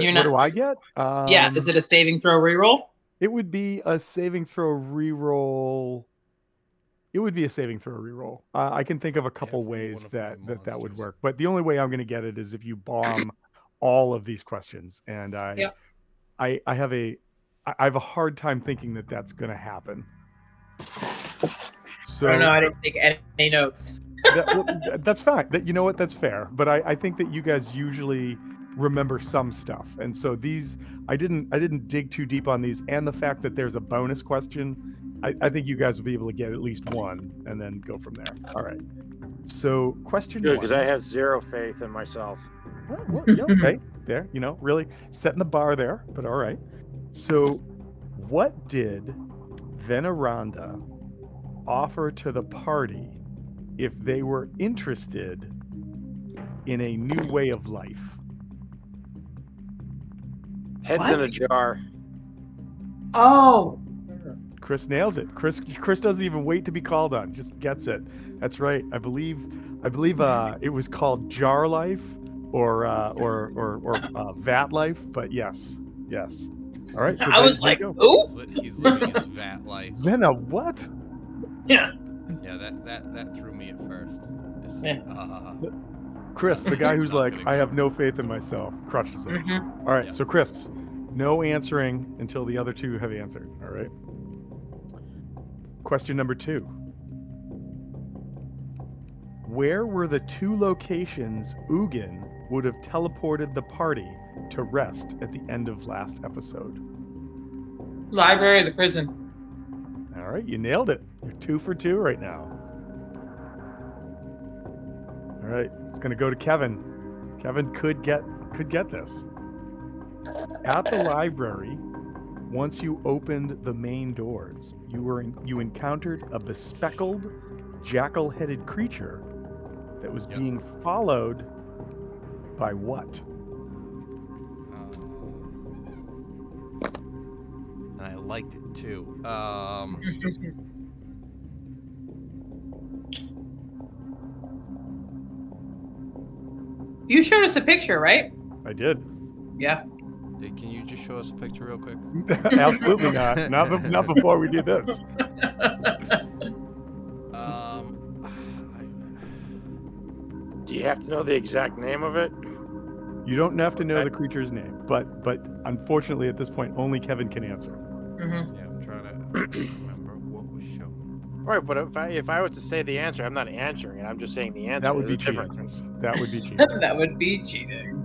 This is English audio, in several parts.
You're What not. do I get? Yeah. Is it a saving throw reroll? It would be a saving throw reroll. It would be a saving throw reroll. I can think of a couple Every one ways of my that would monsters. work, but the only way I'm going to get it is if you bomb all of these questions, and Yep. I have a hard time thinking that that's going to happen. I don't know. So I didn't take any notes. that's fine. That you know what, that's fair. But I think that you guys usually remember some stuff, and so these I didn't dig too deep on these, and the fact that there's a bonus question, I think you guys will be able to get at least one, and then go from there. All right. So question Good, one. because I have zero faith in myself. Well, yeah, okay. There, really setting the bar there, but all right. So, what did Veneranda offer to the party if they were interested in a new way of life? Heads in a jar. Oh. Chris nails it. Chris doesn't even wait to be called on; just gets it. That's right. I believe it was called Jar Life or Vat Life, but yes. All right, so I then was you like, go. ooh. He's living his vat life. Vena, what? Yeah. Yeah, that threw me at first. Just, Yeah. Chris, the guy It's who's not like, gonna I go. have no faith in myself, crushes it. Mhm. All right, Yeah. so Chris, no answering until the other two have answered. All right. Question number 2. Where were the 2 locations Ugin would have teleported the party to rest at the end of last episode? Library of the prison. All right, you nailed it. You're 2 for 2 right now. All right, it's going to go to Kevin. Kevin could get this. At the library, once you opened the main doors, you encountered a bespeckled, jackal-headed creature that was being followed by what? And I liked it too. You showed us a picture, right? I did. Yeah. Hey, can you just show us a picture real quick? Absolutely not. Not before we do this. Do you have to know the exact name of it? You don't have to know the creature's name, but unfortunately at this point only Kevin can answer. Mm-hmm. Yeah, I'm trying to remember what was shown. Right, but if I was to say the answer, I'm not answering it. I'm just saying the answer. That would There's be a cheating, difference. Chris. That would be cheating. That would be cheating.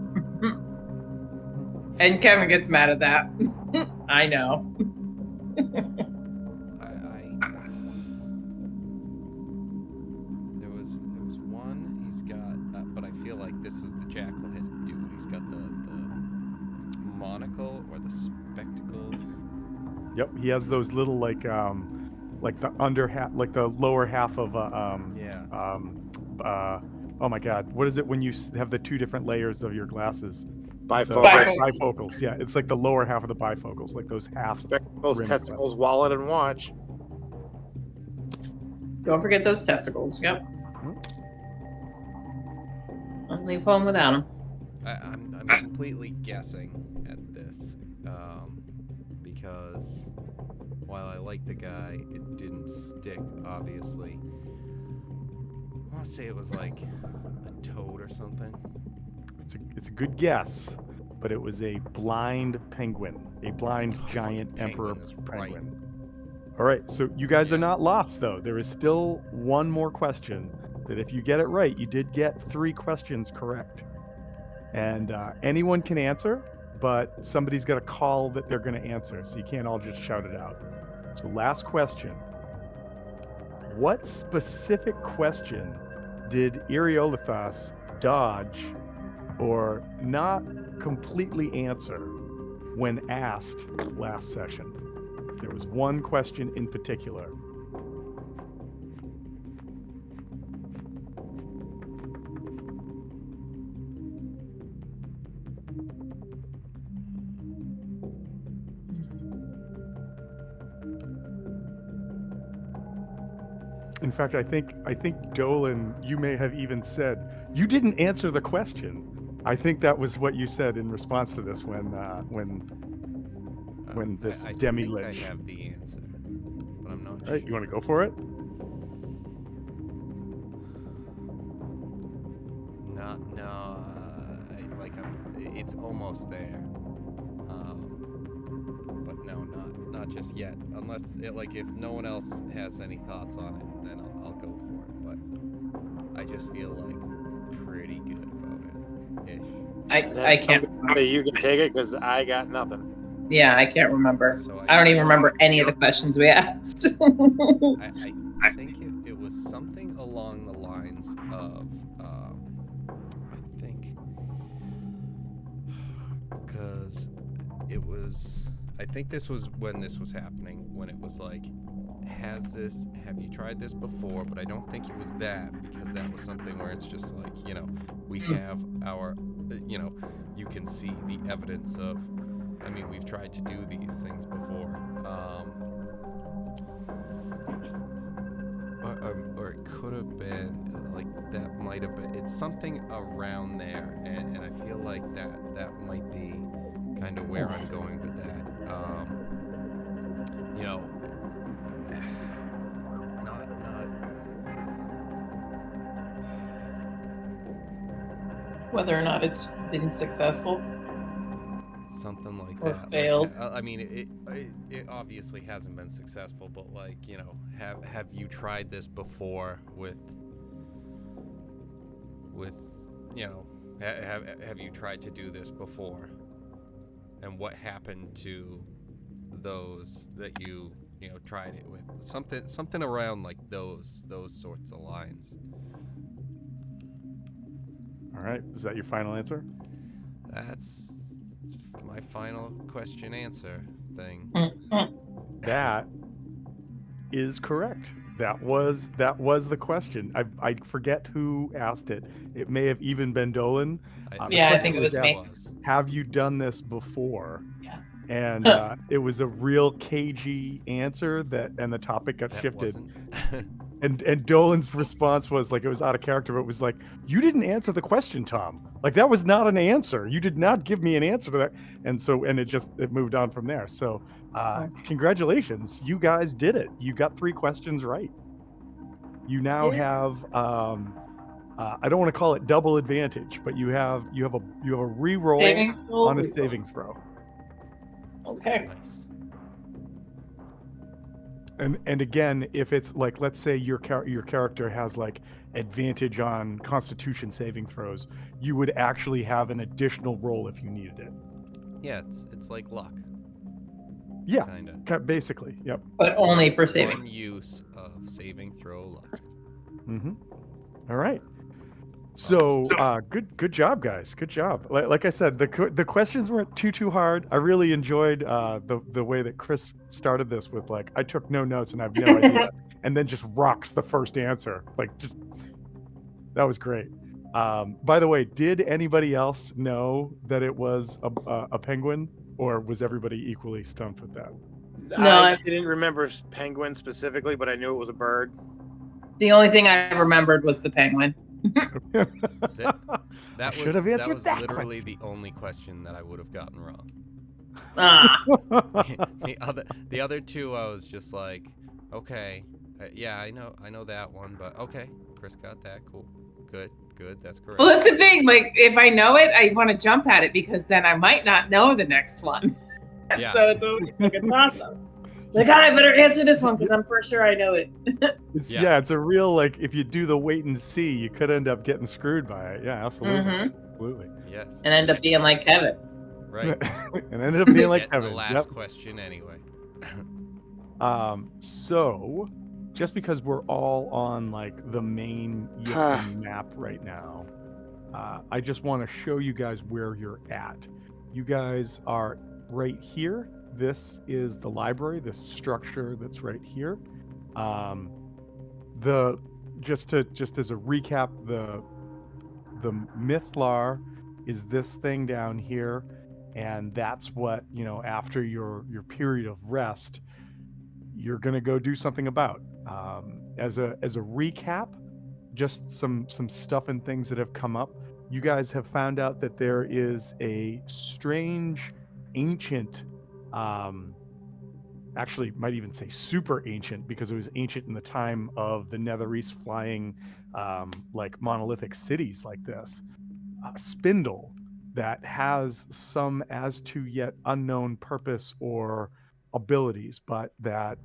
And Kevin gets mad at that. I know. There was one. He's got, but I feel like this was the jackal-headed dude. He's got the monocle or the spectacles. Yep, he has those little like the under half, like the lower half of oh my god, what is it when you have the 2 different layers of your glasses? Bifocals. Yeah, it's like the lower half of the bifocals, like those half spectacles, testicles, wallet, and watch. Don't forget those testicles. Yep. Don't leave home without them. I'm completely guessing at this because while I like the guy, it didn't stick. Obviously, I want to say it was like a toad or something. It's a good guess, but it was a blind penguin, a blind giant emperor penguin. All right, so you guys are not lost though. There is still one more question that if you get it right, you did get 3 questions correct. And anyone can answer, but somebody's got a call that they're going to answer, so you can't all just shout it out. So last question. What specific question did Eriolithos dodge or not completely answer when asked last session? There was one question in particular. In fact, I think Dolan, you may have even said, you didn't answer the question. I think that was what you said in response to this when this I Demi think I Lich. have the answer, but I'm not All sure. right, you want to go for it? No, it's almost there. But no, not just yet. Unless if no one else has any thoughts on it, then I'll go for it. But I just feel pretty good about it, ish. I can't. You can take it because I got nothing. Yeah, I can't remember. So I don't even feel- remember any of the questions we asked. I think it was something along the lines of, I think, because it was, I think this was when this was happening, when it was like, have you tried this before? But I don't think it was that, because that was something where it's just like, we have our, you can see the evidence of, we've tried to do these things before. Or it could have been that might have been, it's something around there, and I feel like that might be kind of where I'm going with that. Not Whether or not it's been successful. something like Or that. failed. It obviously hasn't been successful, but have you tried this before with have you tried to do this before, and what happened to those that you tried it with? Something around those sorts of lines. All right, is that your final answer? That's my final question answer thing. That is correct. That was the question. I forget who asked it. It may have even been Dolan. Yeah, I think it was was me. asked, have you done this before? Yeah. And it was a real cagey answer and the topic got shifted. And Dolan's response was it was out of character, but it was you didn't answer the question, Tom. That was not an answer. You did not give me an answer to that. And it moved on from there. So congratulations. You guys did it. You got 3 questions right. You now have I don't want to call it double advantage, but you have a re-roll on a saving throw. Okay. Nice. And again, if it's let's say your character has advantage on Constitution saving throws, you would actually have an additional roll if you needed it. Yeah, it's like luck. Yeah, kinda. Basically, yep. But only for saving. One use of saving throw luck. Mm-hmm. All right. So good job, guys. Good job. Like I said, the questions weren't too hard. I really enjoyed the way that Chris started this with I took no notes and I have no idea, and then just rocks the first answer. That was great. By the way, did anybody else know that it was a penguin, or was everybody equally stumped with that? No, I didn't remember penguin specifically, but I knew it was a bird. The only thing I remembered was the penguin. That should have answered was that literally question. the only question that I would have gotten wrong. The other two I was just okay, yeah, I know that one, but okay, Chris got that. Cool, good, that's correct. Well, that's the thing. If I know it, I want to jump at it because then I might not know the next one. Yeah. So it's always a toss-up. I better answer this one because I'm for sure I know it. It's a real if you do the wait and see, you could end up getting screwed by it. Yeah, absolutely. Absolutely. Yes. And end up being like Kevin. Right. And ended up being like Kevin. The last question anyway. So just because we're all on the main map right now, I just want to show you guys where you're at. You guys are right here. This is the library, this structure that's right here. Just as a recap, the Mythlar is this thing down here, and that's what after your period of rest, you're gonna go do something about. As a recap, just some stuff and things that have come up. you guys have found out that there is a strange, ancient, actually might even say super ancient, because it was ancient in the time of the Netherese flying like monolithic cities like this, spindle that has some as to yet unknown purpose or abilities, but that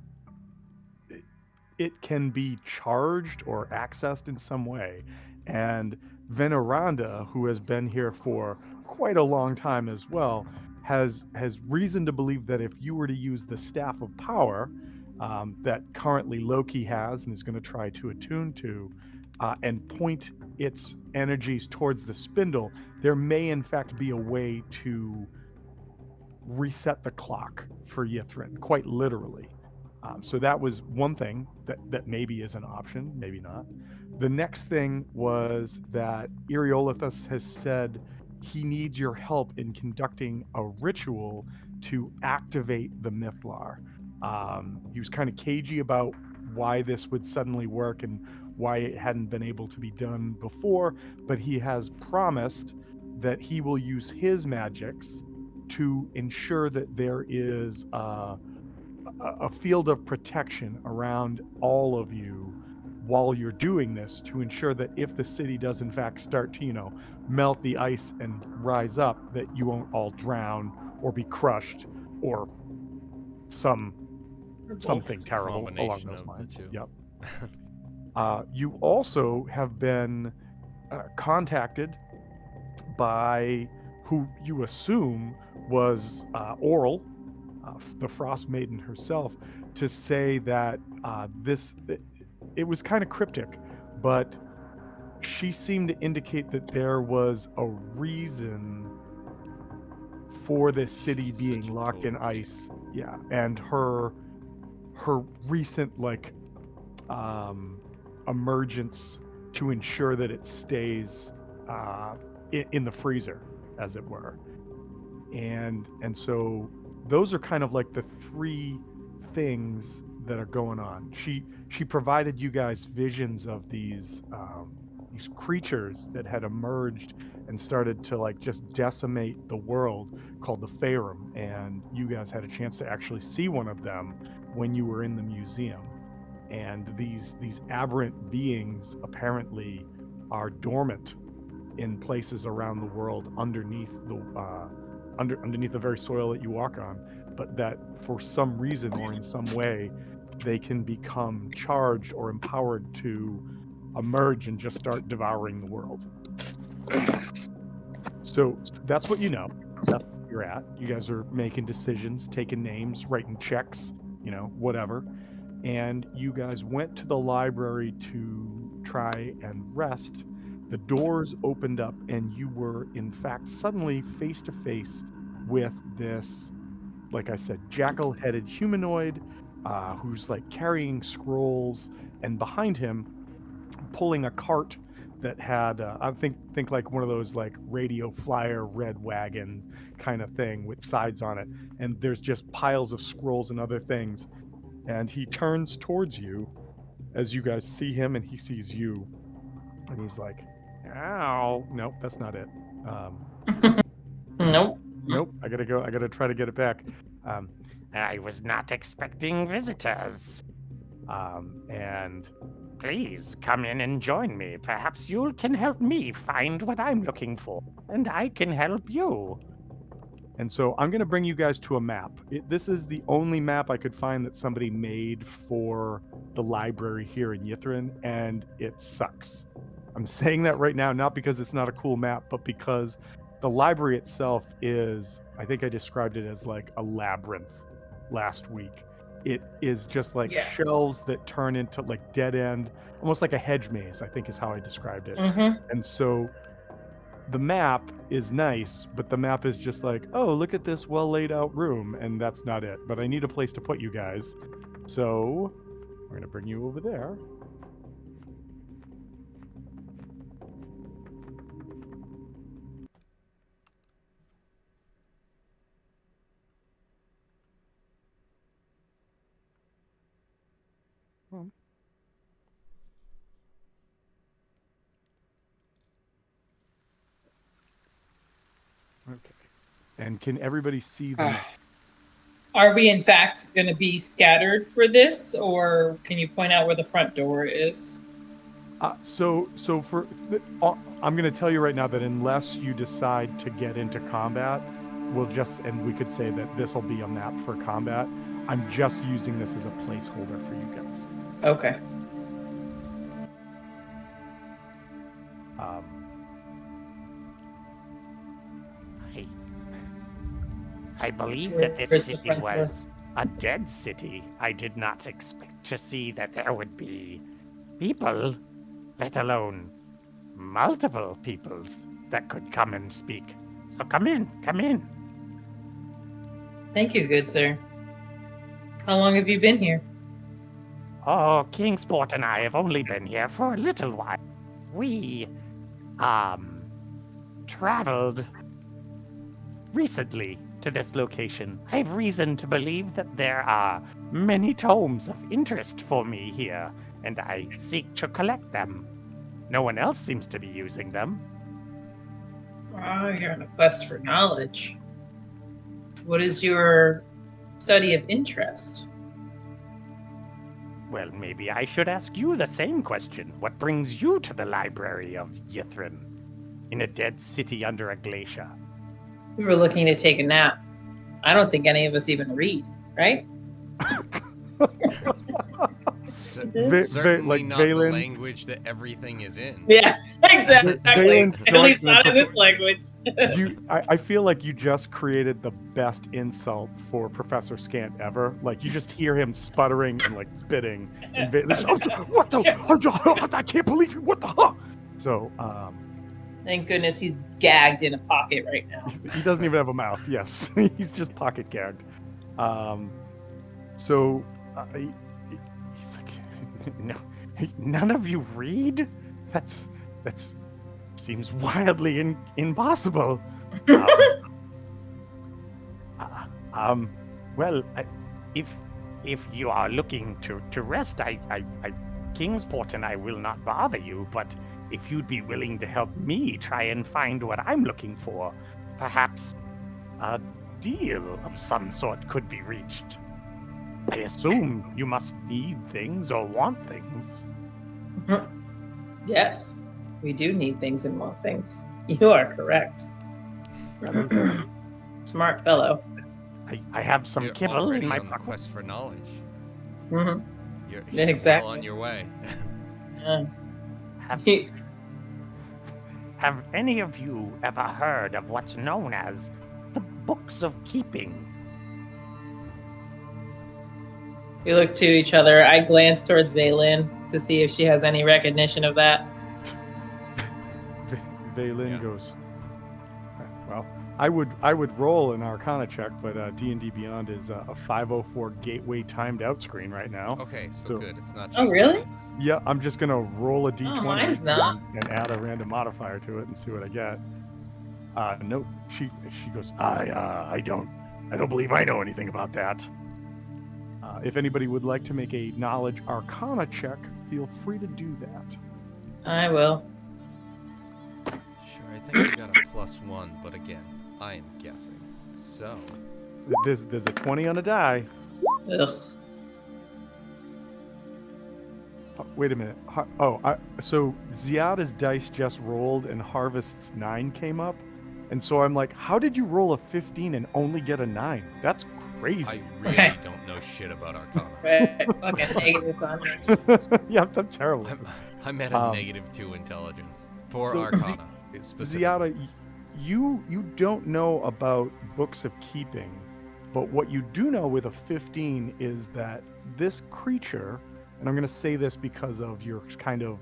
it can be charged or accessed in some way. And Veneranda, who has been here for quite a long time as well, has reason to believe that if you were to use the staff of power that currently Loki has and is going to try to attune to, and point its energies towards the spindle, there may in fact be a way to reset the clock for Yithrin, quite literally. So that was one thing that maybe is an option, maybe not. The next thing was that Eriolithus has said he needs your help in conducting a ritual to activate the Mythlar. He was kind of cagey about why this would suddenly work and why it hadn't been able to be done before, but he has promised that he will use his magics to ensure that there is a field of protection around all of you while you're doing this, to ensure that if the city does in fact start to, melt the ice and rise up, that you won't all drown or be crushed or some Or both. something It's a terrible along combination those of the lines. two. Yep. You also have been contacted by who you assume was Oral, the Frostmaiden herself, to say that it was kind of cryptic, but she seemed to indicate that there was a reason for this city She's being such a locked in total dick. ice. Yeah, and her recent um emergence to ensure that it stays in the freezer, as it were. And so those are kind of like the three things that are going on. She provided you guys visions of these creatures that had emerged and started to like just decimate the world, called the Farum, and you guys had a chance to actually see one of them when you were in the museum. And these aberrant beings apparently are dormant in places around the world underneath underneath the very soil that you walk on, but that for some reason or in some way they can become charged or empowered to emerge and just start devouring the world. So that's what you know. That's where you're at. You guys are making decisions, taking names, writing checks, whatever. And you guys went to the library to try and rest. The doors opened up, and you were, in fact, suddenly face to face with this, like I said, jackal headed humanoid who's like carrying scrolls, and behind him, pulling a cart that had I think like one of those like radio flyer red wagons kind of thing with sides on it, and there's just piles of scrolls and other things. And he turns towards you as you guys see him, and he sees you, and he's like, "Ow, nope, that's not it. Um, Nope. nope, I gotta go. I gotta try to get it back." Um, I was not expecting visitors. and Please come in and join me. Perhaps you can help me find what I'm looking for, and I can help you. And so I'm going to bring you guys to a map. This is the only map I could find that somebody made for the library here in Yithrin, and it sucks. I'm saying that right now, not because it's not a cool map, but because the library itself is, I think I described it as like a labyrinth last week. It is just like Yeah. shelves that turn into like dead end, almost like a hedge maze, I think is how I described it. Mm-hmm. And so the map is nice, but the map is just like, oh, look at this well laid out room, and that's not it. But I need a place to put you guys. So we're gonna bring you over there. And can everybody see them? Are we in fact going to be scattered for this, or can you point out where the front door is? So for I'm going to tell you right now that unless you decide to get into combat, and we could say that this will be a map for combat. I'm just using this as a placeholder for you guys. Okay. I believe that this Where's the city front door? was a dead city. I did not expect to see that there would be people, let alone multiple peoples, that could come and speak. So come in, come in. Thank you, good sir. How long have you been here? Oh, Kingsport and I have only been here for a little while. We, traveled recently to this location. I have reason to believe that there are many tomes of interest for me here, and I seek to collect them. No one else seems to be using them. Oh, you're on a quest for knowledge. What is your study of interest? Well, maybe I should ask you the same question. What brings you to the library of Yithrin, in a dead city under a glacier? We were looking to take a nap. I don't think any of us even read, right? Certainly not Valen, the language that everything is in. Yeah, exactly. Valen's At least starting not to in this language. I feel like you just created the best insult for Professor Scant ever. Like you just hear him sputtering and like spitting. And what the? I can't believe you. What the? Huh? So, Thank goodness he's gagged in a pocket right now. he doesn't even have a mouth. Yes, he's just pocket gagged. So he's like, No, none of you read? That's seems wildly impossible. Well, if you are looking to rest, Kingsport and I will not bother you. But if you'd be willing to help me try and find what I'm looking for, perhaps a deal of some sort could be reached. I assume you must need things or want things. Yes, we do need things and want things. You are correct. Smart fellow. I have some You're kibble already in my on the pocket. quest for knowledge. Mm-hmm. You're Exactly. well on your way. Yeah. Have any of you ever heard of what's known as the Books of Keeping? We look to each other. I glance towards Valen to see if she has any recognition of that. Vaylin goes, well, I would roll an Arcana check, but D&D Beyond is a 504 gateway timed out screen right now. Okay, so So- good. It's not just Oh, really? words. Yeah, I'm just gonna roll a d20 mine's not. and add a random modifier to it and see what I get. Nope. She goes, I don't believe I know anything about that. If anybody would like to make a knowledge Arcana check, feel free to do that. I will. Sure, I think I got a +1, but again, I am guessing. So, There's a 20 on a die. Ugh. Oh, wait a minute. So Ziada's dice just rolled and Harvest's 9 came up. And so I'm like, how did you roll a 15 and only get a 9? That's crazy. I really Okay. don't know shit about Arcana. Right. Fucking negatives on me. Yeah, I'm terrible. I'm at a -2 intelligence for so Arcana. Specifically. Ziada, you don't know about Books of Keeping, but what you do know with a 15 is that this creature, and I'm going to say this because of your kind of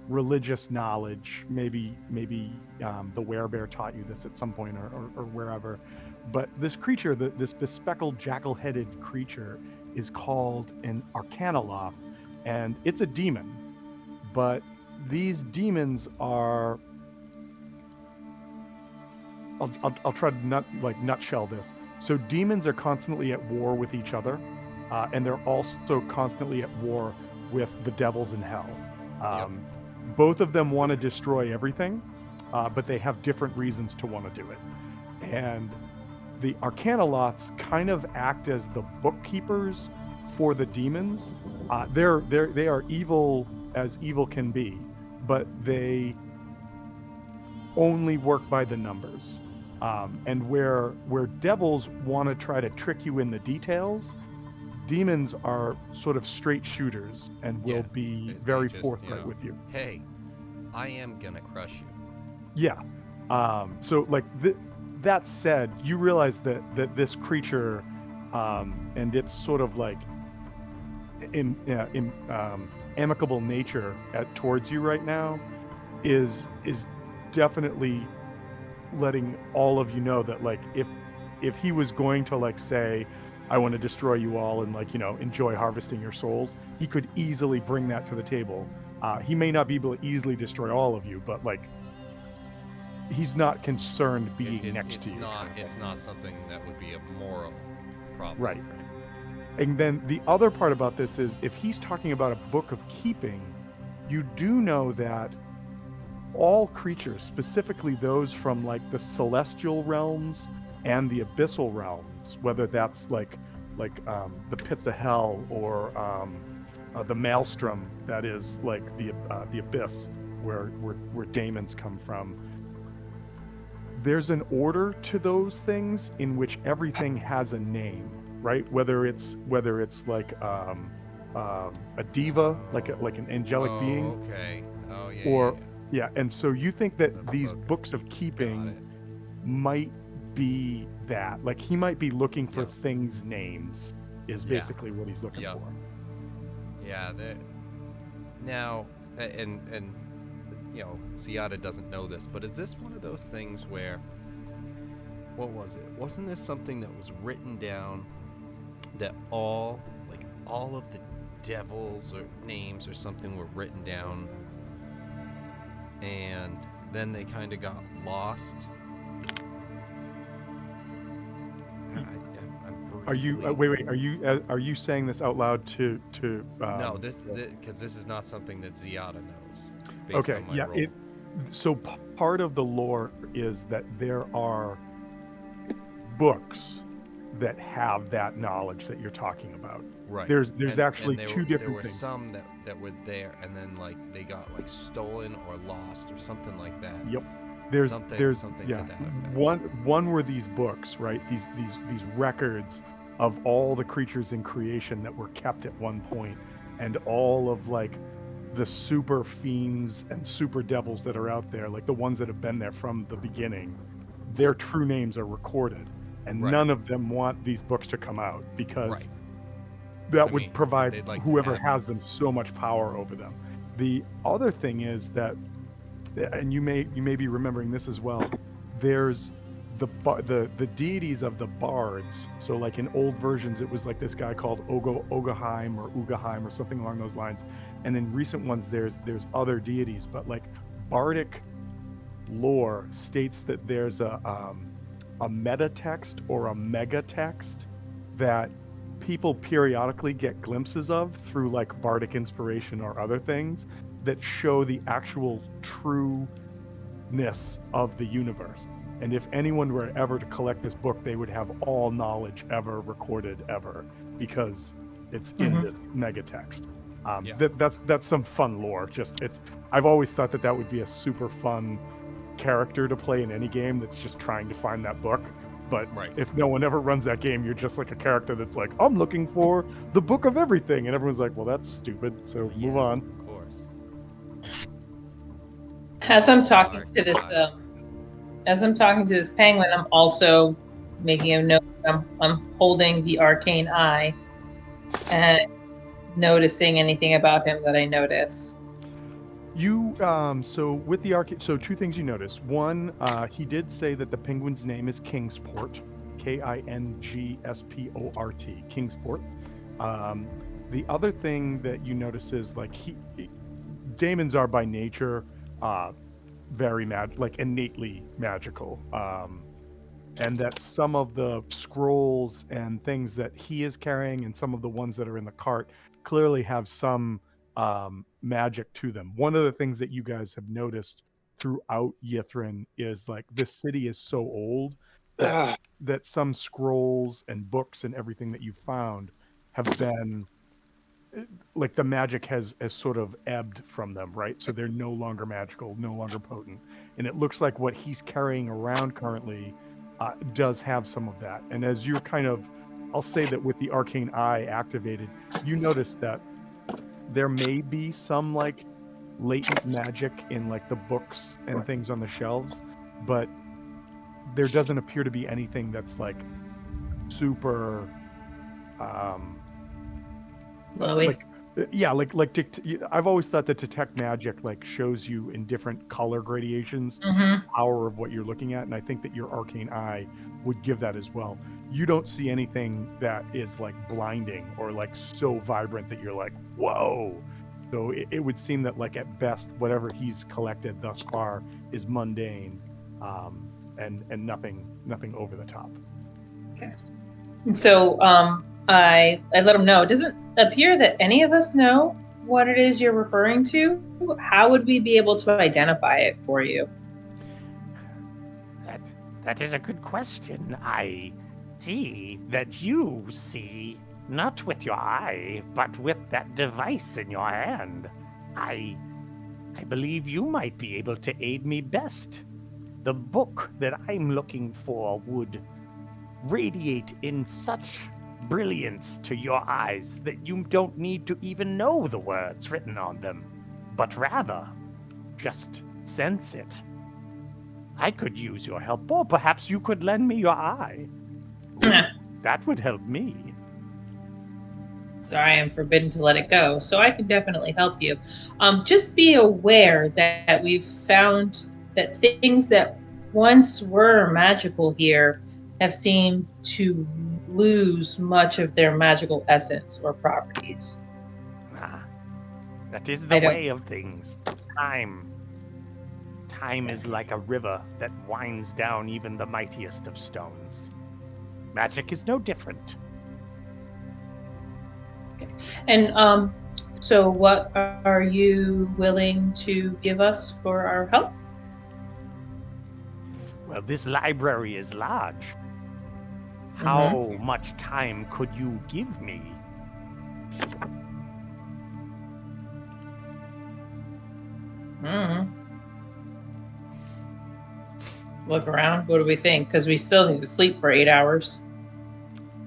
religious knowledge, maybe the werebear taught you this at some point or wherever, but this creature, this bespeckled jackal-headed creature, is called an Arcanoloth, and it's a demon. But these demons are... I'll try to nutshell this. So demons are constantly at war with each other, and they're also constantly at war with the devils in hell. Both of them want to destroy everything, but they have different reasons to want to do it. And the Arcanolots kind of act as the bookkeepers for the demons. They are evil as evil can be, but they only work by the numbers. And where devils want to try to trick you in the details, demons are sort of straight shooters and will be very just, forthright with you. Hey, I am gonna crush you. Yeah. So like that said, you realize that this creature, and its sort of like amicable nature towards you right now, is definitely letting all of you know that like if he was going to like say, I want to destroy you all and like enjoy harvesting your souls, he could easily bring that to the table. He may not be able to easily destroy all of you, but like he's not concerned being next to you. It's not something that would be a moral problem. Right. For him. And then the other part about this is if he's talking about a book of keeping, you do know that all creatures, specifically those from like the celestial realms and the abyssal realms, whether that's like the pits of hell or the maelstrom that is like the abyss where daemons come from, there's an order to those things in which everything has a name, right? Whether it's like a diva, like an angelic being, Okay. Oh yeah. or yeah. and so you think that The these book. books of keeping might be that, like he might be looking for Yep. things names, is Yeah. basically what he's looking Yep. for. Yeah. Now, and Ziada doesn't know this, but is this one of those things where, what was it? Wasn't this something that was written down that all of the devils or names or something were written down, and then they kind of got lost? Are you wait? Are you saying this out loud to? No, because this is not something that Ziada knows. Based Okay, on my yeah. roll. So part of the lore is that there are books that have that knowledge that you're talking about. Right. There's And actually two different There were things. some that were there, and then like they got like stolen or lost or something like that. Yep. There's something yeah. to that effect. One were these books, right? These records of all the creatures in creation that were kept at one point, and all of like the super fiends and super devils that are out there, like the ones that have been there from the beginning. Their true names are recorded, and Right. none of them want these books to come out because Right. that would provide they'd like to whoever have has them so much power over them. The other thing is that, and you may be remembering this as well, there's the deities of the bards. So like in old versions it was like this guy called Ogaheim or Ugaheim or something along those lines, and in recent ones there's other deities, but like bardic lore states that there's a meta text or a mega text that people periodically get glimpses of through like bardic inspiration or other things that show the actual trueness of the universe. And if anyone were ever to collect this book, they would have all knowledge ever recorded ever, because it's in this mega text. That's some fun lore. I've always thought that would be a super fun character to play in any game that's just trying to find that book. But if no one ever runs that game, you're just like a character that's like, I'm looking for the book of everything, and everyone's like, well, that's stupid, so move on. Of course. As I'm talking to this penguin, I'm also making a note. I'm holding the arcane eye and noticing anything about him that I notice. You so with the so two things you notice. One, he did say that the penguin's name is Kingsport, Kingsport, Kingsport. The other thing that you notice is like daemons are by nature very innately magical, and that some of the scrolls and things that he is carrying and some of the ones that are in the cart clearly have some magic to them. One of the things that you guys have noticed throughout Yithrin is like this city is so old that some scrolls and books and everything that you found have been like the magic has sort of ebbed from them, right? So they're no longer magical, no longer potent. And it looks like what he's carrying around currently does have some of that. And as you're kind of, I'll say that with the arcane eye activated, you notice that there may be some like latent magic in like the books and things on the shelves, but there doesn't appear to be anything that's like super Chloe. like yeah, I've always thought that detect magic like shows you in different color gradations Mm-hmm. the power of what you're looking at, and I think that your arcane eye would give that as well. You don't see anything that is like blinding or like so vibrant that you're like whoa. So it would seem that like at best whatever he's collected thus far is mundane, and nothing over the top. And so I let him know. It doesn't appear that any of us know what it is you're referring to. How would we be able to identify it for you? That is a good question. I see that you see not with your eye, but with that device in your hand. I believe you might be able to aid me best. The book that I'm looking for would radiate in such brilliance to your eyes that you don't need to even know the words written on them, but rather just sense it. I could use your help, or perhaps you could lend me your eye. That would help me. Sorry, I'm forbidden to let it go, so I can definitely help you. Just be aware that we've found that things that once were magical here have seemed to lose much of their magical essence or properties. That is the way of things. Time is like a river that winds down even the mightiest of stones. Magic is no different. Okay. And so what are you willing to give us for our help? Well, this library is large. How much time could you give me? Look around. What do we think? Because we still need to sleep for 8 hours.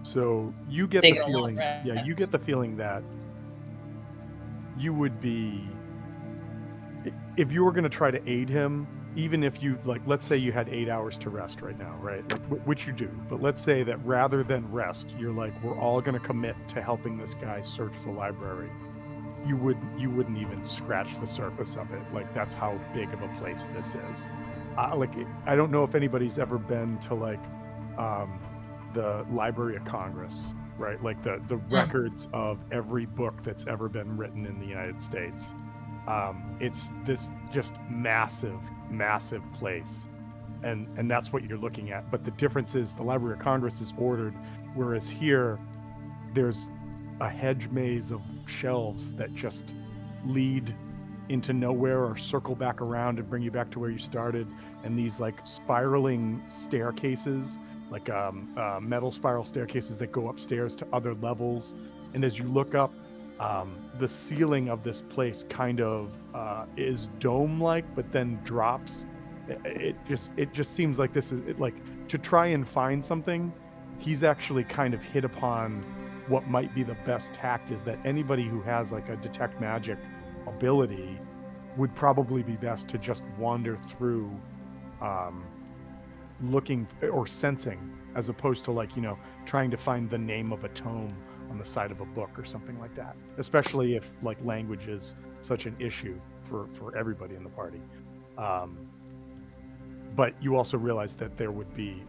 So you get Take the a long feeling, rest. yeah, you get the feeling that you would be, if you were going to try to aid him, even if you, like, let's say you had 8 hours to rest right now, right? Like, which you do. But let's say that rather than rest, you're like, we're all going to commit to helping this guy search the library. You wouldn't even scratch the surface of it. Like, that's how big of a place this is. Like, I don't know if anybody's ever been to like the Library of Congress, right? Like the records of every book that's ever been written in the United States. It's this just massive place, and that's what you're looking at. But the difference is the Library of Congress is ordered, whereas here there's a hedge maze of shelves that just lead into nowhere or circle back around and bring you back to where you started, and these like spiraling staircases, like metal spiral staircases that go upstairs to other levels. And as you look up, the ceiling of this place kind of is dome-like, but then drops. It just seems like this is like to try and find something. He's actually kind of hit upon what might be the best tact, is that anybody who has like a detect magic ability would probably be best to just wander through looking or sensing, as opposed to like, you know, trying to find the name of a tome on the side of a book or something like that, especially if like language is such an issue for everybody in the party. But you also realize that there would be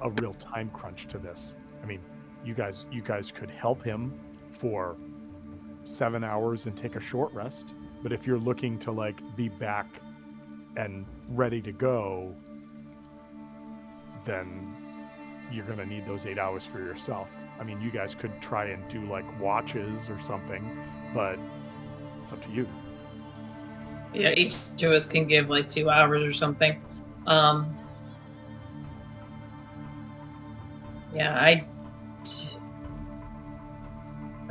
a real time crunch to this. I mean, you guys could help him for 7 hours and take a short rest, but if you're looking to like be back and ready to go, then you're going to need those 8 hours for yourself. I mean, you guys could try and do like watches or something, but it's up to you. Yeah, each of us can give like 2 hours or something. Yeah,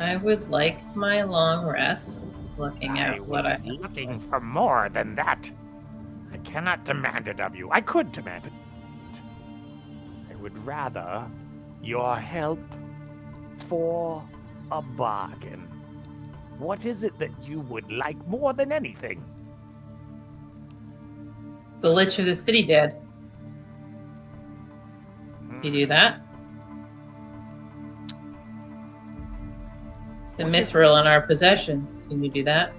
I would like my long rest. Looking I at what was I looking for more than that. I cannot demand it of you. I could demand it. I would rather your help for a bargain. What is it that you would like more than anything? the Lich of the City dead. You do that? The What is- mithril in our possession. Can you do that?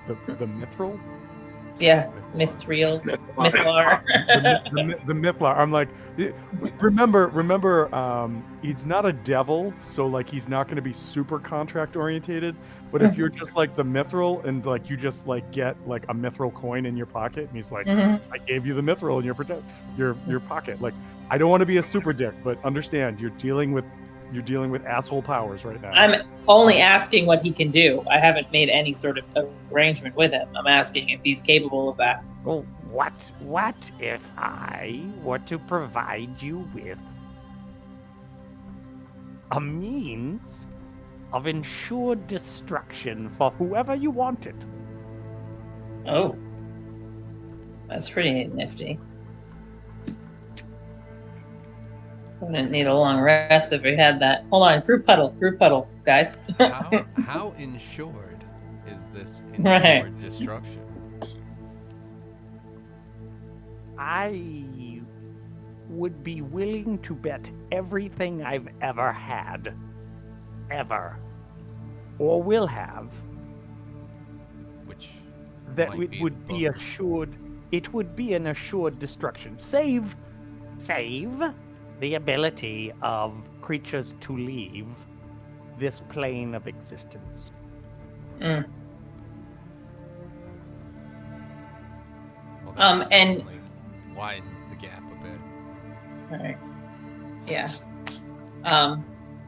The mithril? Yeah, mithril, mythlar. The Mithlar. I'm like, remember, he's not a devil, so like he's not going to be super contract orientated. But if you're just like the Mithril and like you just like get like a Mithril coin in your pocket, and he's like, Mhm. I gave you the Mithril in your pocket. Like, I don't want to be a super dick, but understand you're dealing with asshole powers right now. I'm only asking what he can do. I haven't made any sort of arrangement with him. I'm asking if he's capable of that. Well, what if I were to provide you with a means of ensured destruction for whoever you wanted? Oh, that's pretty nifty. Wouldn't need a long rest if we had that. Hold on, group huddle, guys. How insured is this Right. insured destruction? I would be willing to bet everything I've ever had, ever, or will have, Which that might it be would the be book. assured. It would be an assured destruction, save the ability of creatures to leave this plane of existence. Mm. Well, that and- certainly widens the gap a bit. All right. Yeah.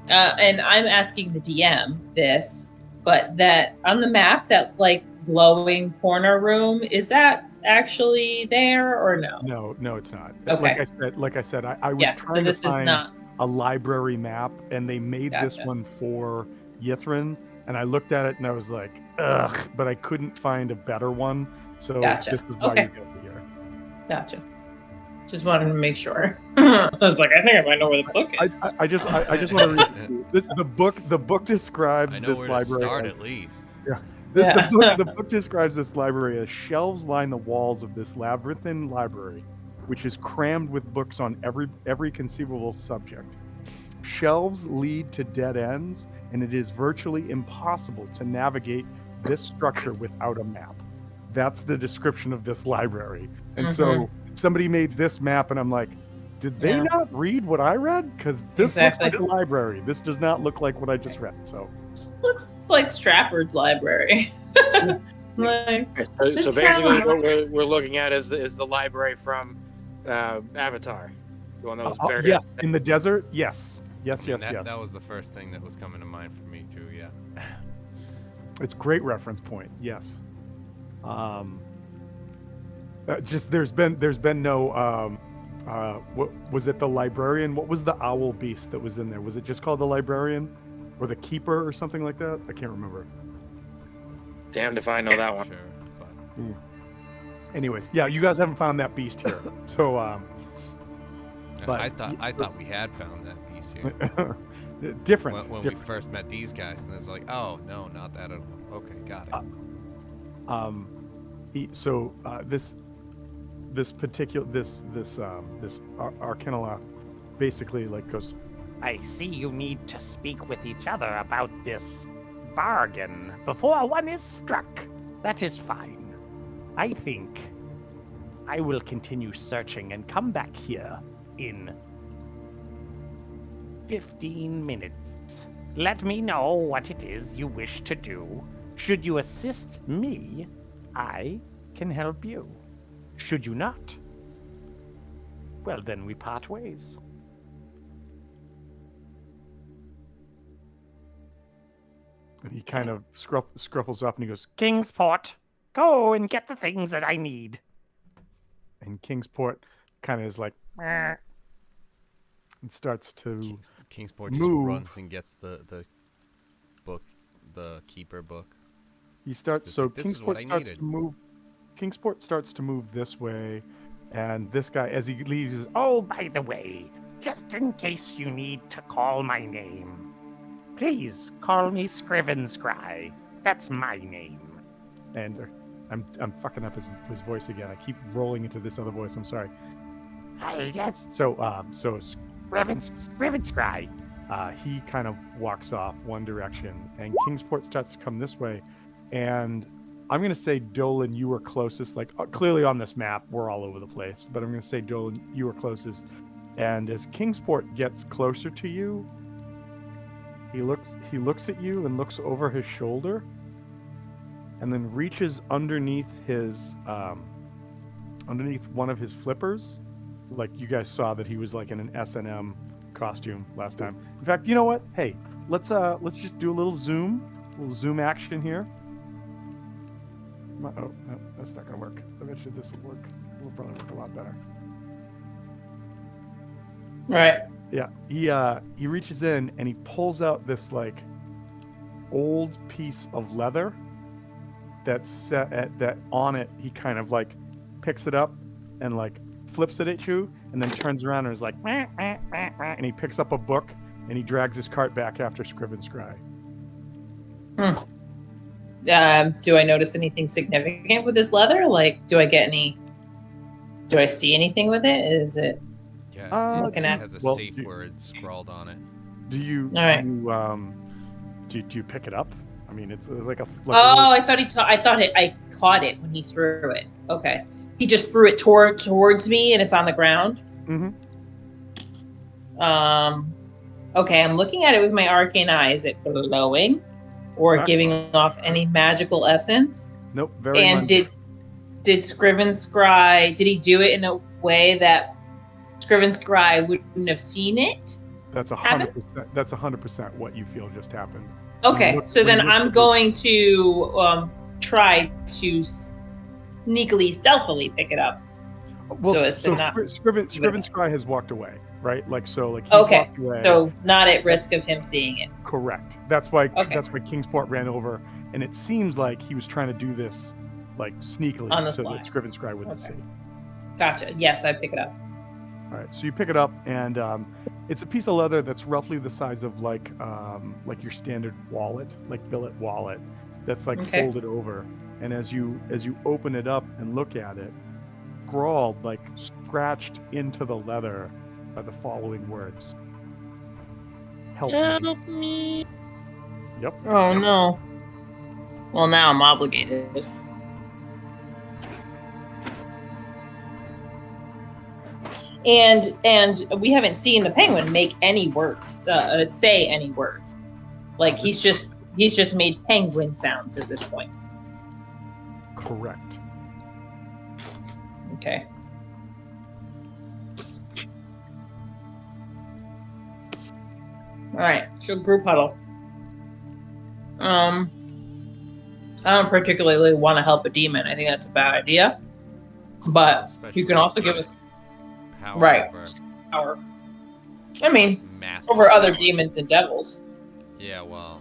And I'm asking the DM this, but that on the map, that like glowing corner room, is that actually there or no? No, it's not. Okay. Like I said, I was Yeah. So trying to this is find not. a library map, and they made this Gotcha. one for Yithrin, and I looked at it and I was like, ugh, but I couldn't find a better one. So Gotcha. this is why Okay. you guys are here. Gotcha. Just wanted to make sure. I was like, I think I might know where the book is. I just want to read this. The book describes I know this where to library. start as- at least. The book describes this library as shelves line the walls of this labyrinthine library, which is crammed with books on every conceivable subject. Shelves lead to dead ends, and it is virtually impossible to navigate this structure without a map. That's the description of this library. And so somebody made this map, and I'm like, did they Yeah. not read what I read? Because this Exactly. looks like a library. This does not look like what I just read. So This looks like Stratford's library. Like, So It's basically, sound- what we're looking at is the library from Avatar, the one that was buried. yes, in the desert. Yes. I mean, that was the first thing that was coming to mind for me too. Yeah. It's a great reference point. Yes. Just there's been no what was it, the librarian? What was the owl beast that was in there? Was it just called the librarian or the keeper or something like that? I can't remember. Damned if I know that one. Sure, but Anyways, yeah, you guys haven't found that beast here. So But- I thought we had found that piece here different. when we different. first met these guys, and it's like, oh no, not that at all. Okay, got it. This particular Arcanoloth basically like goes, I see you need to speak with each other about this bargain before one is struck. That is fine. I think I will continue searching and come back here in 15 minutes. Let me know what it is you wish to do. Should you assist me, I can help you. Should you not, well, then we part ways. and he kind of scruffles off and he goes, Kingsport, go and get the things that I need. and Kingsport kind of is like, Eh, It starts to Kingsport just move. runs and gets the book, the keeper book. He starts. It's So like, this is what Kingsport I starts needed. to move. Kingsport starts to move this way, and this guy, as he leaves, is, Oh, by the way, just in case you need to call my name, please call me Scriven Scry. That's my name. and I'm fucking up his voice again. I keep rolling into this other voice. I'm sorry. Yes, So Scriven Scry. he kind of walks off one direction, and Kingsport starts to come this way, and I'm gonna say, Dolan, you were closest. Like clearly on this map, we're all over the place, but I'm gonna say, Dolan, you were closest. And as Kingsport gets closer to you, he looks at you and looks over his shoulder, and then reaches underneath one of his flippers. Like you guys saw that he was like in an S&M costume last time. In fact, you know what? Hey, let's just do a little zoom action here. Oh, no, that's not gonna work. Eventually this will work. It'll probably work a lot better. Right. Yeah, he reaches in and he pulls out this like old piece of leather that's set at that on it. He kind of like picks it up and like flips it at you, and then turns around and is like, "Meh, meh, meh, meh," and he picks up a book and he drags his cart back after Scriven Scry. Do I notice anything significant with this leather? Like, do I see anything with it? Is it Yeah, looking it at? has a well, safe word scrawled on it. Do you All right. do you pick it up? I mean, it's like a Oh, I thought I caught it when he threw it. Okay, he just threw it towards me, and it's on the ground. Mm-hmm. Okay, I'm looking at it with my arcane eye. Is it glowing or It's not giving glowing. off any magical essence? Nope, very And mundane. did Scriven Scry? Did he do it in a way that Scriven Scry wouldn't have seen it? That's 100%. That's 100% what you feel just happened. Okay, so then I'm going to try to sneakily, stealthily pick it up. Well, so as to not Scriven give it- Scry has walked away, right? Like he's Okay, walked away. so not at risk of him seeing it. Correct. That's why Okay. Kingsport ran over, and it seems like he was trying to do this like sneakily On the so slide. that Scriven Scry wouldn't Okay. see. Gotcha. Yes, I pick it up. All right, so you pick it up, and it's a piece of leather that's roughly the size of like your standard wallet, like billet wallet, that's like Okay. folded over. And as you open it up and look at it, scrawled, like scratched into the leather, are the following words: "Help me." Yep. Oh no. Well, now I'm obligated. And we haven't seen the penguin make any words, say any words. Like he's just made penguin sounds at this point. Correct. Okay. All right. So group huddle. I don't particularly want to help a demon. I think that's a bad idea. But Especially you can also with give us power right. over power. I mean, massive over other power. demons and devils. Yeah, well,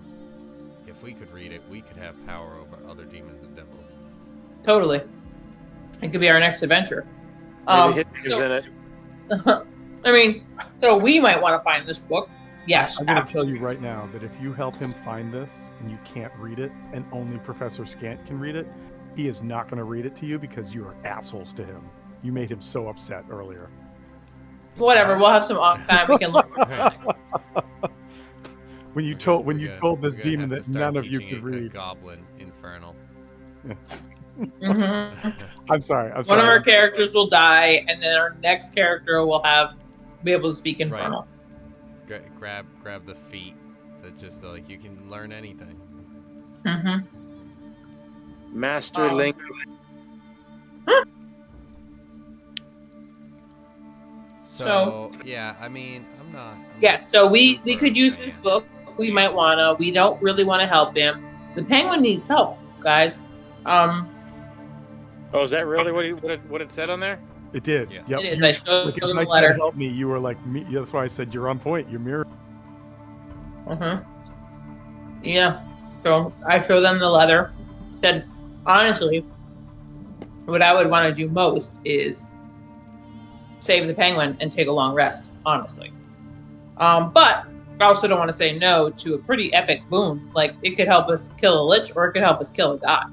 if we could read it, we could have power over other demons and devils. Totally. It could be our next adventure. Maybe Hitler's in it. I mean, so we might want to find this book. Yes, I'm going to tell you right now that if you help him find this and you can't read it, and only Professor Scant can read it, he is not going to read it to you because you are assholes to him. You made him so upset earlier. Whatever. We'll have some off time. We can learn. When you told this We're gonna demon have to that start none of you teaching could a read. Goblin Infernal. Mhm. I'm sorry. One of our characters will die, and then our next character will be able to speak Infernal. Grab the feat that just like you can learn anything. Mm-hmm. Master Link. So yeah, I mean, I'm not. Yeah, so we super could use fan. this book. We might wanna. We don't really want to help him. The penguin needs help, guys. Oh, is that really what it said on there? It did. Yes. Yep. It is. You, I showed like, them as the I said, letter. help me. You were like me. Yeah, that's why I said you're on point. You're mirroring. Yeah. So I show them the letter. Said honestly, what I would want to do most is save the penguin and take a long rest. Honestly, but I also don't want to say no to a pretty epic boon. Like it could help us kill a lich, or it could help us kill a god.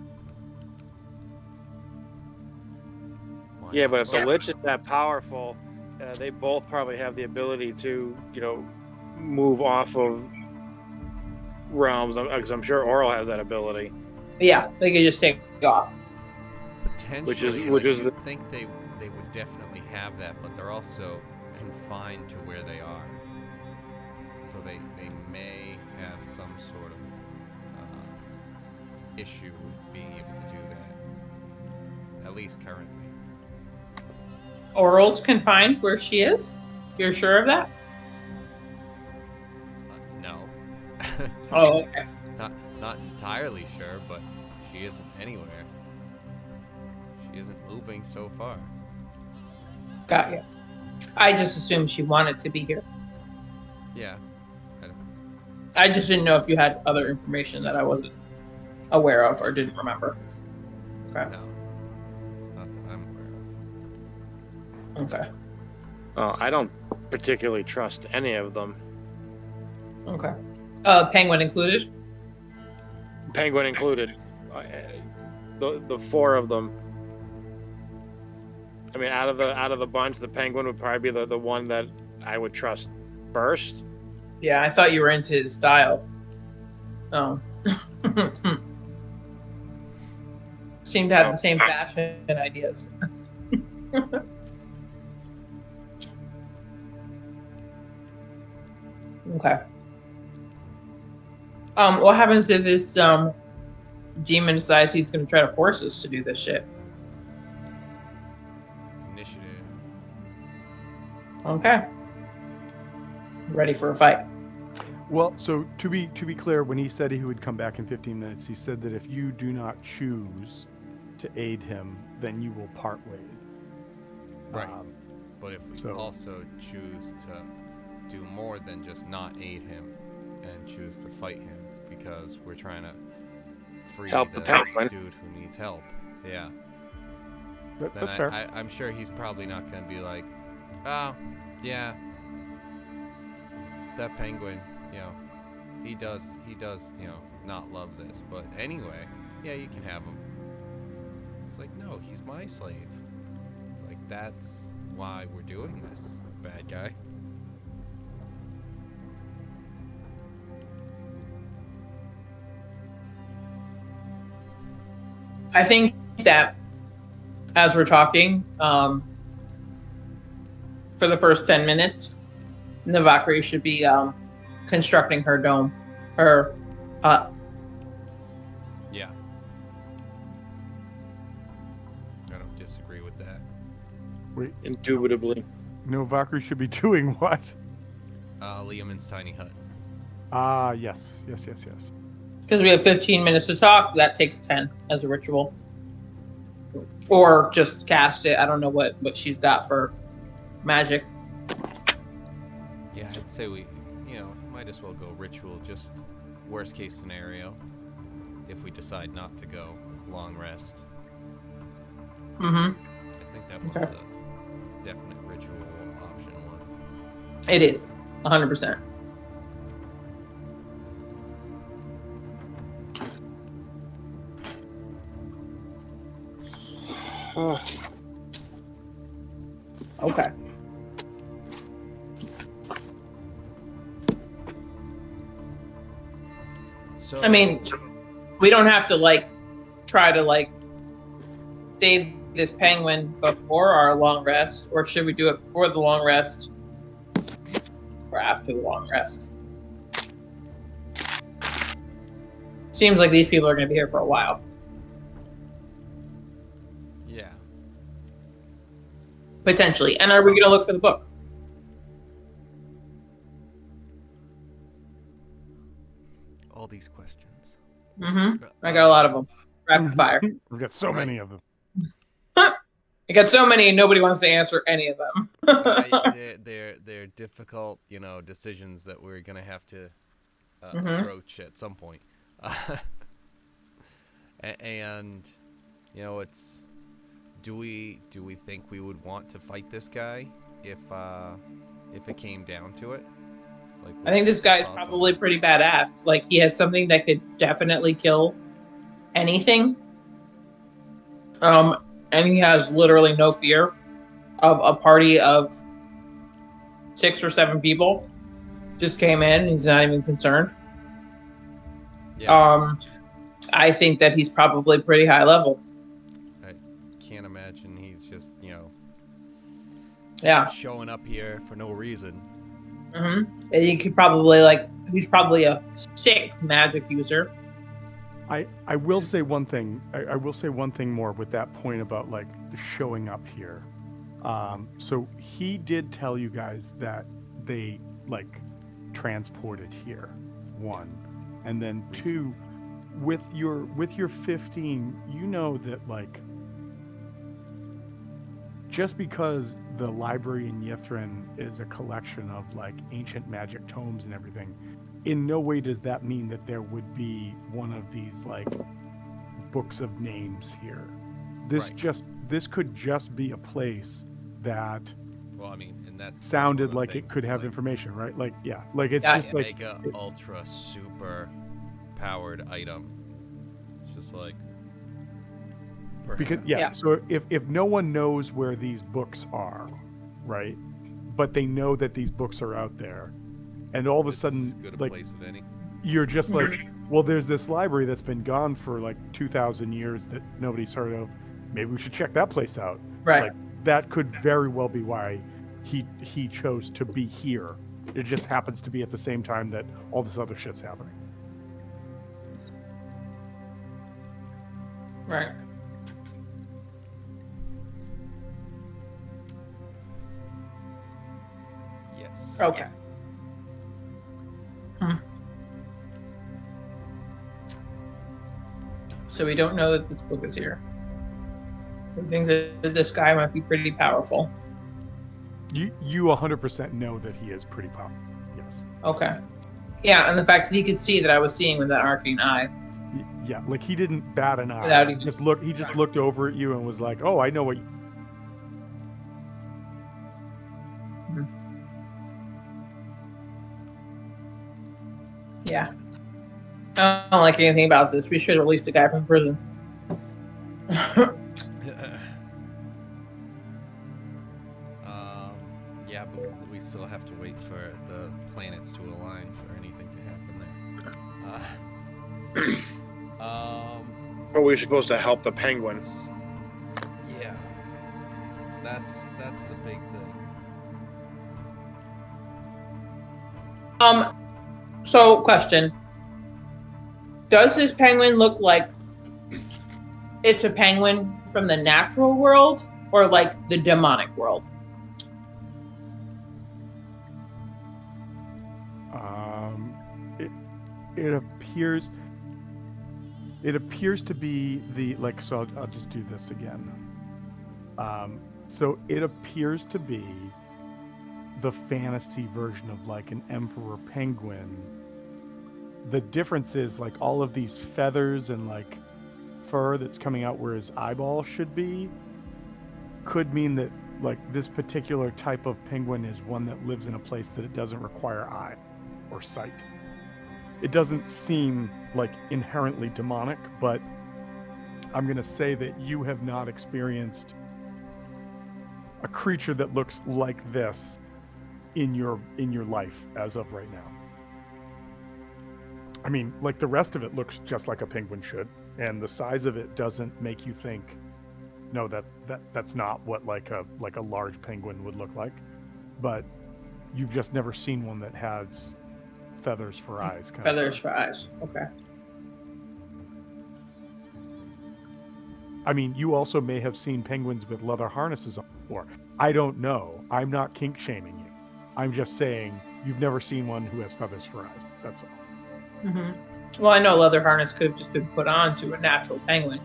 Why Yeah, not but if the both? lich is that powerful, they both probably have the ability to, move off of realms. Because I'm sure Oral has that ability. But yeah, they could just take off. Potentially, which like, is you'd think they would definitely have that, but they're also confined to where they are. So they may have some sort of issue with being able to do that. At least currently. Oral's confined where she is. You're sure of that? No. Oh, okay. Not entirely sure, but she isn't anywhere. She isn't moving so far. Got you. I just assumed she wanted to be here. Yeah. I don't, I just didn't know if you had other information that I wasn't aware of or didn't remember. Okay. no. Not that I'm aware of. Okay. I don't particularly trust any of them. Okay. Penguin included? Penguin included. The four of them. I mean, out of the bunch, the penguin would probably be the one that I would trust first. Yeah, I thought you were into his style. Oh. Seem to have the same fashion ideas. Okay. What happens if this demon decides he's gonna try to force us to do this shit? Initiative. Okay. Ready for a fight. Well, so to be clear, when he said he would come back in 15 minutes, he said that if you do not choose to aid him, then you will part ways. Right. But if we so- also choose to do more than just not aid him and choose to fight him because we're trying to free Help the penguin. dude who needs help. Yeah. That, Then that's fair. I'm sure he's probably not going to be like, oh, yeah, that penguin, he does, not love this. But anyway, yeah, you can have him. It's like, no, he's my slave. It's like, that's why we're doing this, bad guy. I think that as we're talking, for the first 10 minutes, Navakri should be constructing her dome, her Yeah. I don't disagree with that. Wait, Indubitably. no, Valkyrie should be doing what? Liamon's tiny hut. Ah, yes. because we have 15 minutes to talk. That takes 10 as a ritual, or just cast it. I don't know what she's got for magic. Yeah, I'd say we, might as well go ritual, just worst case scenario, if we decide not to go long rest. Mm-hmm. I think that one's Okay. a definite ritual option one. It is 100%. Okay. So I mean, we don't have to try to save this penguin before our long rest, or should we do it before the long rest or after the long rest? Seems like these people are going to be here for a while. yeah, Potentially. And are we going to look for the book? all these questions. Mm-hmm. I got a lot of them. Rapid fire. We've got so many of them. I got so many, nobody wants to answer any of them. They're difficult, decisions that we're gonna have to Mhm. approach at some point. And it's do we think we would want to fight this guy if it came down to it? Like, I think this we guy is saw probably something. pretty badass. Like he has something that could definitely kill anything. And he has literally no fear of a party of 6 or 7 people. Just came in, he's not even concerned. Yeah, I think that he's probably pretty high level. I can't imagine he's just Yeah. showing up here for no reason. And he could probably he's probably a sick magic user. I will say one thing. I will say one thing more with that point about like showing up here. So he did tell you guys that they like transported here, one, and then two, with your 15, you know that like just because the library in Yithrin is a collection of like ancient magic tomes and everything, in no way does that mean that there would be one of these like books of names here. This could just be a place that Well, I mean, and that's sounded like it could have information, right? Like, yeah, like it's just like mega ultra super powered item. It's just like because so if no one knows where these books are, right? But they know that these books are out there, and all of a sudden, is as good a like place of any. you're just like, well, there's this library that's been gone for like 2,000 years that nobody's heard of. Maybe we should check that place out. Right. Like that could very well be why he chose to be here. It just happens to be at the same time that all this other shit's happening. Right. Yes. Okay. So we don't know that this book is here. We think that this guy might be pretty powerful. You 100% know that he is pretty powerful. Yes. Okay. Yeah, and the fact that he could see that I was seeing with that arcane eye. Yeah, like he didn't bat an eye. Without even- He just looked over at you and was like, "Oh, I know what." Yeah. I don't like anything about this. We should release the guy from prison. Yeah, but we still have to wait for the planets to align for anything to happen there. But we're supposed to help the penguin. Yeah, that's the big thing. So question. Does this penguin look like it's a penguin from the natural world or like the demonic world? It appears to be the like. So I'll just do this again. So it appears to be the fantasy version of like an emperor penguin. The difference is like all of these feathers and like fur that's coming out where his eyeball should be could mean that like this particular type of penguin is one that lives in a place that it doesn't require eye or sight. It doesn't seem like inherently demonic, but I'm going to say that you have not experienced a creature that looks like this in your life as of right now. I mean, like the rest of it looks just like a penguin should, and the size of it doesn't make you think, no, that's not what like a large penguin would look like. But you've just never seen one that has feathers for eyes. Feathers for eyes. Okay. I mean, you also may have seen penguins with leather harnesses on before. I don't know. I'm not kink shaming you. I'm just saying you've never seen one who has feathers for eyes. That's all. Well, I know a leather harness could have just been put on to a natural penguin.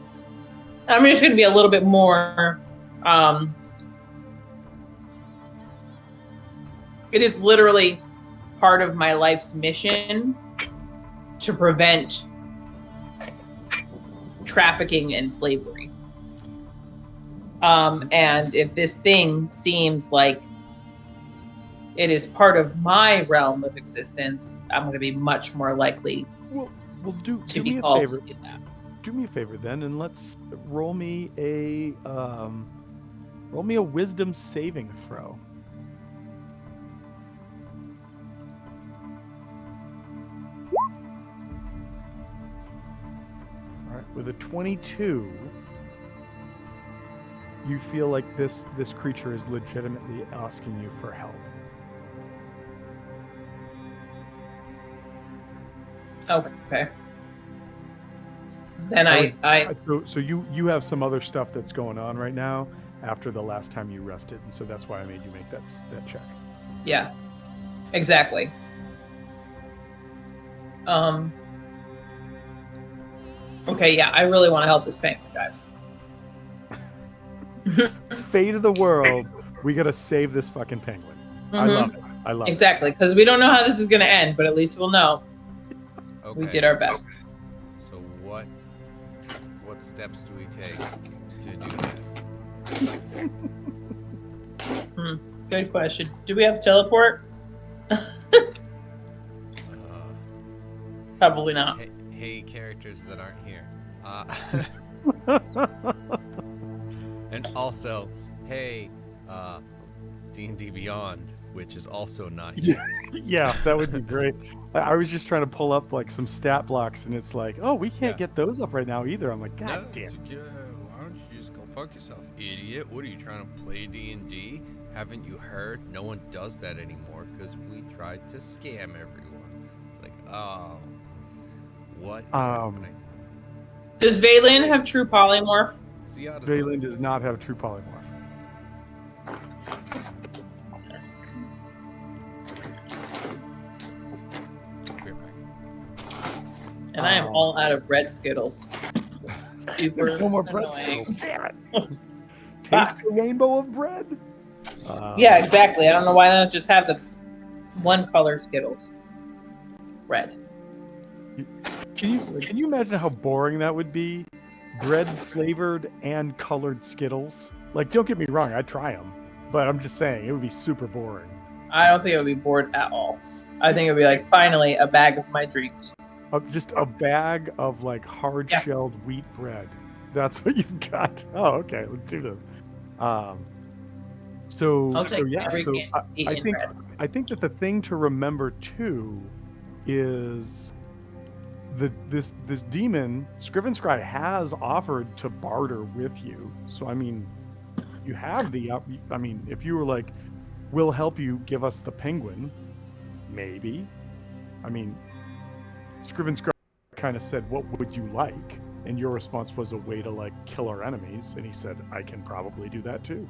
I'm just going to be a little bit more Um, it is literally part of my life's mission to prevent trafficking and slavery. And if this thing seems like it is part of my realm of existence, I'm going to be much more likely Well, do to me be a called favor. to do that. Do me a favor then, and let's roll me a wisdom saving throw. All right, with a 22, you feel like this creature is legitimately asking you for help. Okay. Then I So you have some other stuff that's going on right now after the last time you rested, and so that's why I made you make that check. yeah, exactly. Okay, yeah, I really want to help this penguin, guys. Fate of the world, we gotta save this fucking penguin. I love it. I love exactly, because we don't know how this is going to end, but at least we'll know Okay. we did our best. So what steps do we take to do this? Good question. Do we have teleport? Probably not. Hey, characters that aren't here. And also, hey, D&D Beyond, which is also not here. Yeah, that would be great. I was just trying to pull up like some stat blocks, and it's like, oh, we can't get those up right now either. I'm like, God damn. Why don't you just go fuck yourself, idiot? What are you trying to play D&D? Haven't you heard? No one does that anymore because we tried to scam everyone. It's like, oh, what is happening? Does Valen have true polymorph? Valen does not have true polymorph. And I am all out of red Skittles. Super No more bread annoying. Skittles. Damn it. Taste the rainbow of bread. Yeah, exactly. I don't know why they don't just have the one color Skittles. Red. Can you imagine how boring that would be? Bread flavored and colored Skittles. Like, don't get me wrong, I'd try them, but I'm just saying it would be super boring. I don't think it would be bored at all. I think it would be like, finally, a bag of my dreams. Just a bag of like hard-shelled wheat bread. That's what you've got. Oh, okay. Let's do this. I think that the thing to remember too is this demon Scrivenscry has offered to barter with you. So I mean, you have if you were like, we'll help you give us the penguin, maybe. I mean, Scrivenscry kind of said, what would you like? And your response was a way to like kill our enemies, and he said, I can probably do that too.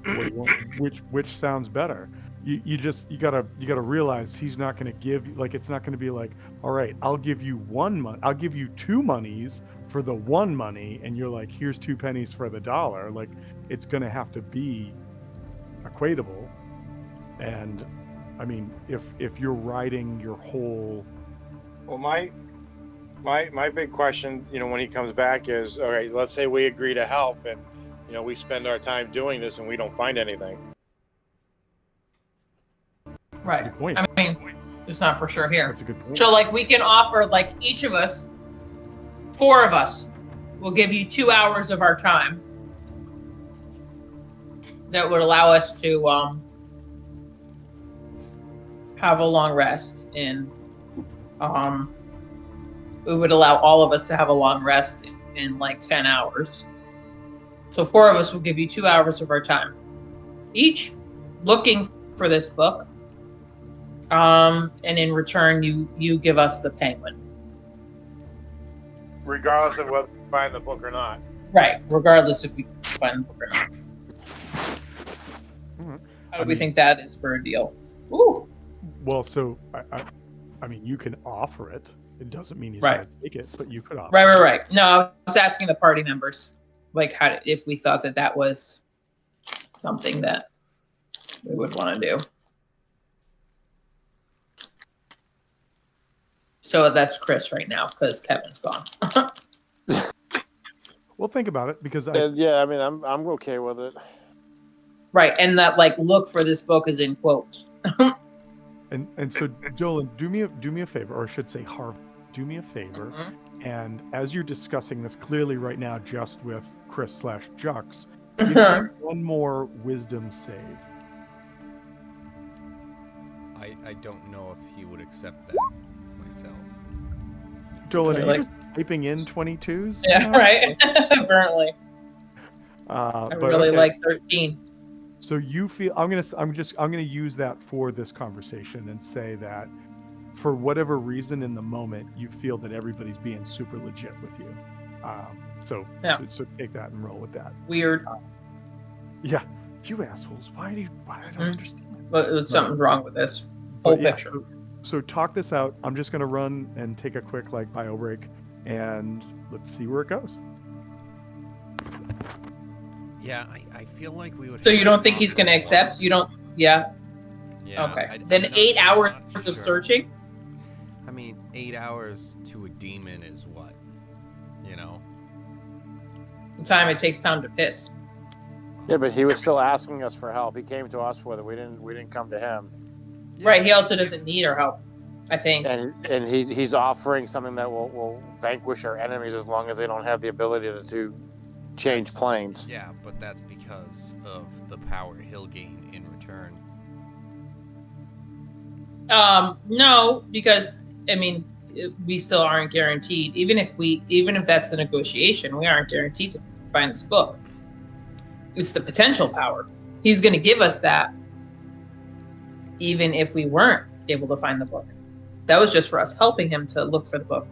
What do you want? Which sounds better? You gotta realize he's not gonna give you, like, it's not gonna be like, all right, I'll give you I'll give you 2 monies for the 1 money, and you're like, here's 2 pennies for the dollar. Like, it's gonna have to be equatable. And I mean, if you're riding your whole, Well, my big question, when he comes back is, all right, let's say we agree to help, and we spend our time doing this and we don't find anything. Right. That's a good point. I mean, it's not for sure here. That's a good point. So, like, we can offer, like, each of us, 4 of us, will give you 2 hours of our time. That would allow us to have a long rest. And we would allow all of us to have a long rest in like 10 hours. So 4 of us will give you 2 hours of our time each, looking for this book. And in return, you give us the penguin. Regardless of whether we find the book or not. Right, regardless if we find the book or not. How do we think that is for a deal? Ooh. Well, so I mean, you can offer it. It doesn't mean he's Right. going to take it, but you could offer. Right. No, I was asking the party members. like how if we thought that that was something that we would want to do. So that's Chris right now because Kevin's gone. Well, think about it because Yeah, I mean, I'm okay with it. Right, and that like look for this book is in quotes. and so Dolan, do me a favor, or I should say Harv, do me a favor. Mhm. And as you're discussing this clearly right now, just with Chris/Jux, give me one more wisdom save. I don't know if he would accept that myself. Dolan, are Like- you just typing in 22s? Yeah, now? right. Apparently, I I really like 13. So you feel I'm gonna use that for this conversation and say that for whatever reason in the moment you feel that everybody's being super legit with you. So take that and roll with that. Weird, Yeah, you assholes. Why I don't understand. but something's wrong with this whole picture. So talk this out. I'm just gonna run and take a quick bio break, and let's see where it goes. Yeah, I feel like we would. So have you to don't think talk he's going to more. accept? You don't? Yeah. Yeah. Okay. Then 8 hours of searching. I mean, 8 hours to a demon is what? You know. The time it takes time to piss. Yeah, but he was still asking us for help. He came to us with it. We didn't come to him. Yeah. Right. He also doesn't need our help, I think. And he's offering something that will vanquish our enemies as long as they don't have the ability to change planes. Yeah, but that's because of the power he'll gain in return. No, because I mean, we still aren't guaranteed. Even if that's a negotiation, we aren't guaranteed to find this book. It's the potential power. He's going to give us that, even if we weren't able to find the book. That was just for us helping him to look for the book.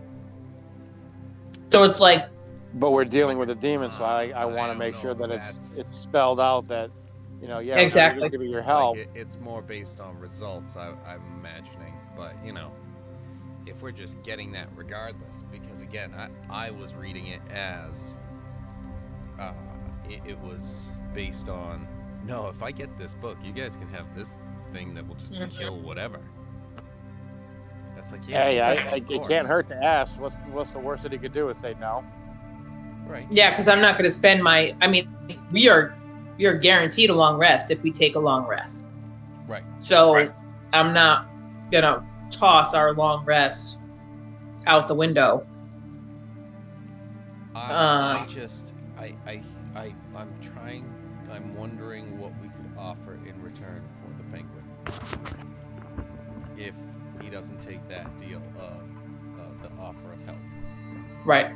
So it's like. But we're dealing with a demon, so I want to don't make know sure that if it's spelled out that, yeah, Exactly. we're gonna give you your help. Like, it's more based on results, I'm imagining. But, if we're just getting that regardless, because again, I was reading it as it was based on, no, if I get this book, you guys can have this thing that will just kill whatever. That's like, yeah. Hey, it can't hurt to ask. What's the worst that he could do is say no. Right. Yeah, because I'm not going to spend we are guaranteed a long rest if we take a long rest. Right. So I'm not going to toss our long rest out the window. I'm wondering what we could offer in return for the penguin. If he doesn't take that deal of the offer of help. Right.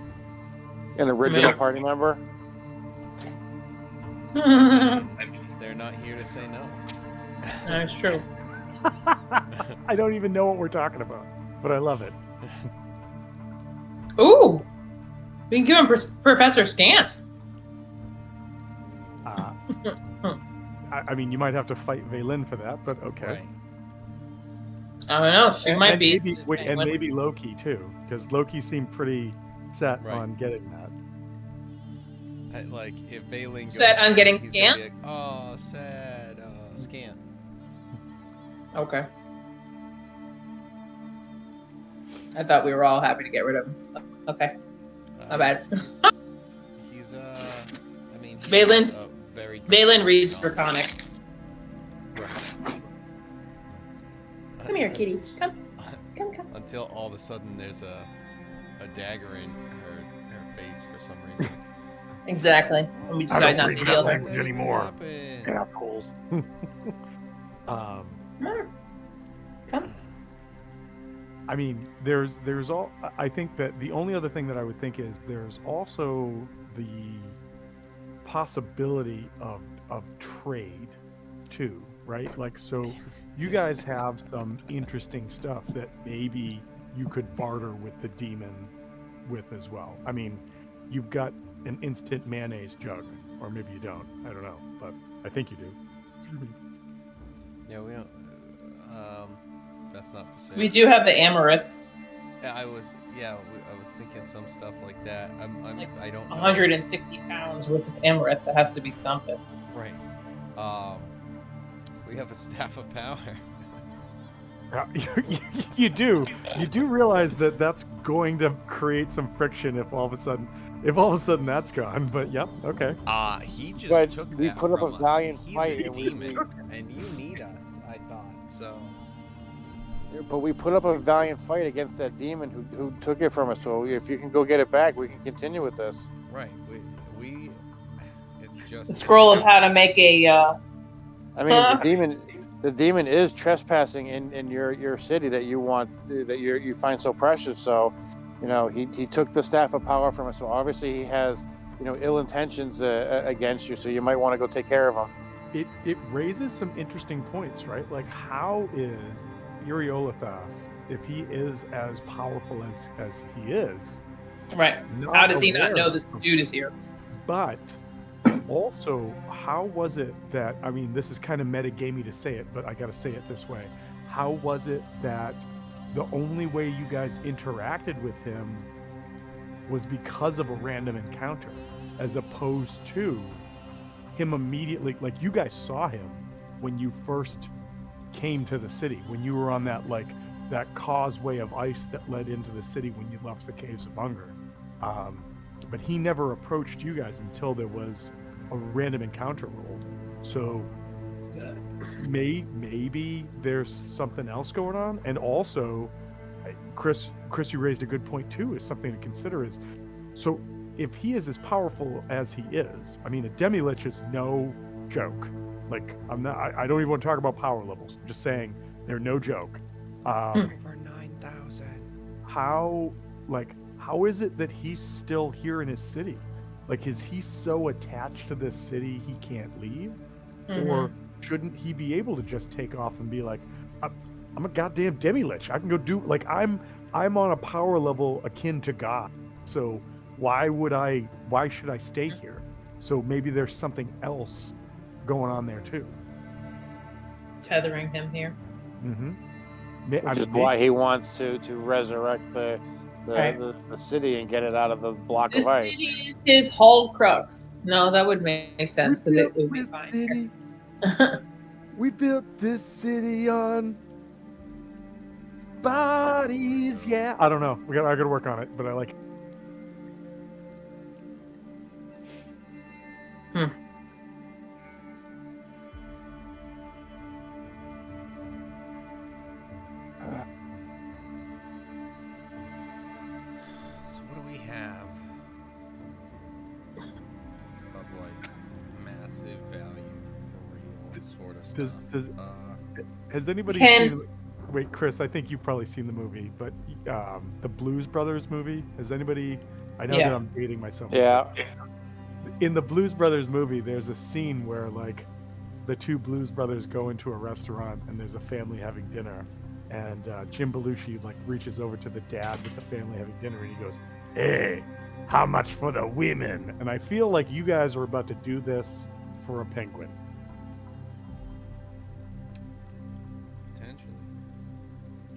An original party member? They're not here to say no. That's true. I don't even know what we're talking about, but I love it. Ooh, we can give him Professor Scant. I mean, you might have to fight Vaylin for that, but okay. Right. I don't know. She might be. And maybe Loki too, because Loki seemed pretty set Right. on getting that. Like if Vaylin goes Set on getting he's gonna Scant? be like, oh, sad, Scant. Okay. I thought we were all happy to get rid of him. Okay. My bad. He's I mean, Vaylin's- very Vaylin reads Draconic. Right. Come here, kitty. Come. Until all of a sudden there's a dagger in her face for some reason. Exactly. And we decide not to heal her. language anymore. Happened. Assholes. Come on. Come. I mean, there's all. I think that the only other thing that I would think is there's also the possibility of trade too, right? Like, so you guys have some interesting stuff that maybe you could barter with the demon with as well. I mean, you've got an instant mayonnaise jug, or maybe you don't. I don't know, but I think you do. Yeah, we don't. That's not for sale. We do have the Amaranth. I was thinking some stuff like that. Like I don't know. 160 pounds worth of amaranth. That has to be something. Right. We have a staff of power. You do realize that that's going to create some friction if all of a sudden that's gone. But yep, okay. He just But took we that put up from a us. valiant He's fight, a and we- demon, and you need us. I thought so. But we put up a valiant fight against that demon who took it from us. So if you can go get it back, we can continue with this. Right. We it's just The scroll of how to make a. I mean, the demon is trespassing in your city that you find so precious. So, he took the staff of power from us. So obviously he has, ill intentions against you. So you might want to go take care of him. It raises some interesting points, right? Like, how is Eriolathas, if he is as powerful as he is, Right. How does he not know this dude is here? But also, how was it that, I mean, this is kind of metagamey to say it, but I got to say it this way. How was it that the only way you guys interacted with him was because of a random encounter, as opposed to him immediately, like, you guys saw him when you first came to the city, when you were on that, like, that causeway of ice that led into the city when you left the Caves of Hunger. But he never approached you guys until there was a random encounter rolled. So maybe there's something else going on. And also, Chris, you raised a good point too, is something to consider is, so if he is as powerful as he is, I mean, a demi-lich is no joke. Like, I don't even want to talk about power levels. I'm just saying they're no joke. over 9,000. How is it that he's still here in his city? Like, is he so attached to this city he can't leave? Mm-hmm. Or shouldn't he be able to just take off and be like, I'm a goddamn demi-lich. I can go do, like, I'm on a power level akin to God. So why should I stay here? So maybe there's something else going on there too. Tethering him here. Mm-hmm. Which is why he wants to resurrect the city and get it out of the block This of ice. city is his whole crux. No, that would make sense because it would be fine. City. We built this city on bodies. Yeah, I don't know. I got to work on it, but I like it. So what do we have of like massive value for real sort of stuff? Has anybody Ken. seen? Wait, Chris, I think you've probably seen the movie, but the Blues Brothers movie. Has anybody? I know Yeah. that I'm dating myself. Yeah. In the Blues Brothers movie, there's a scene where, like, the two Blues Brothers go into a restaurant and there's a family having dinner, and Jim Belushi, like, reaches over to the dad with the family having dinner and he goes, "Hey, how much for the women?" And I feel like you guys are about to do this for a penguin. Potentially.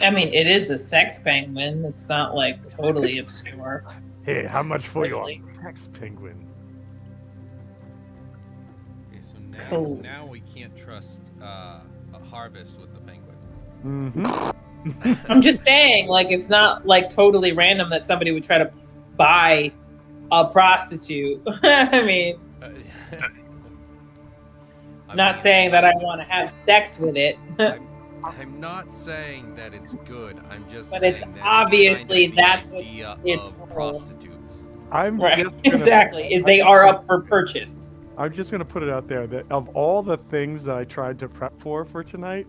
I mean, it is a sex penguin. It's not like totally obscure. Hey, how much for your Really? sex penguin? Okay, so Cool. now we can't trust a harvest with the penguin. Mm-hmm. I'm just saying, like, it's not like totally random that somebody would try to buy a prostitute. I mean, not saying that I want to have sex with it, I'm not saying that it's good. I'm just But saying it's that obviously it's kind of that's the idea what it's of for. prostitutes. I'm right? just gonna, Exactly. Is they are up for purchase. I'm just gonna put it out there that of all the things that I tried to prep for tonight,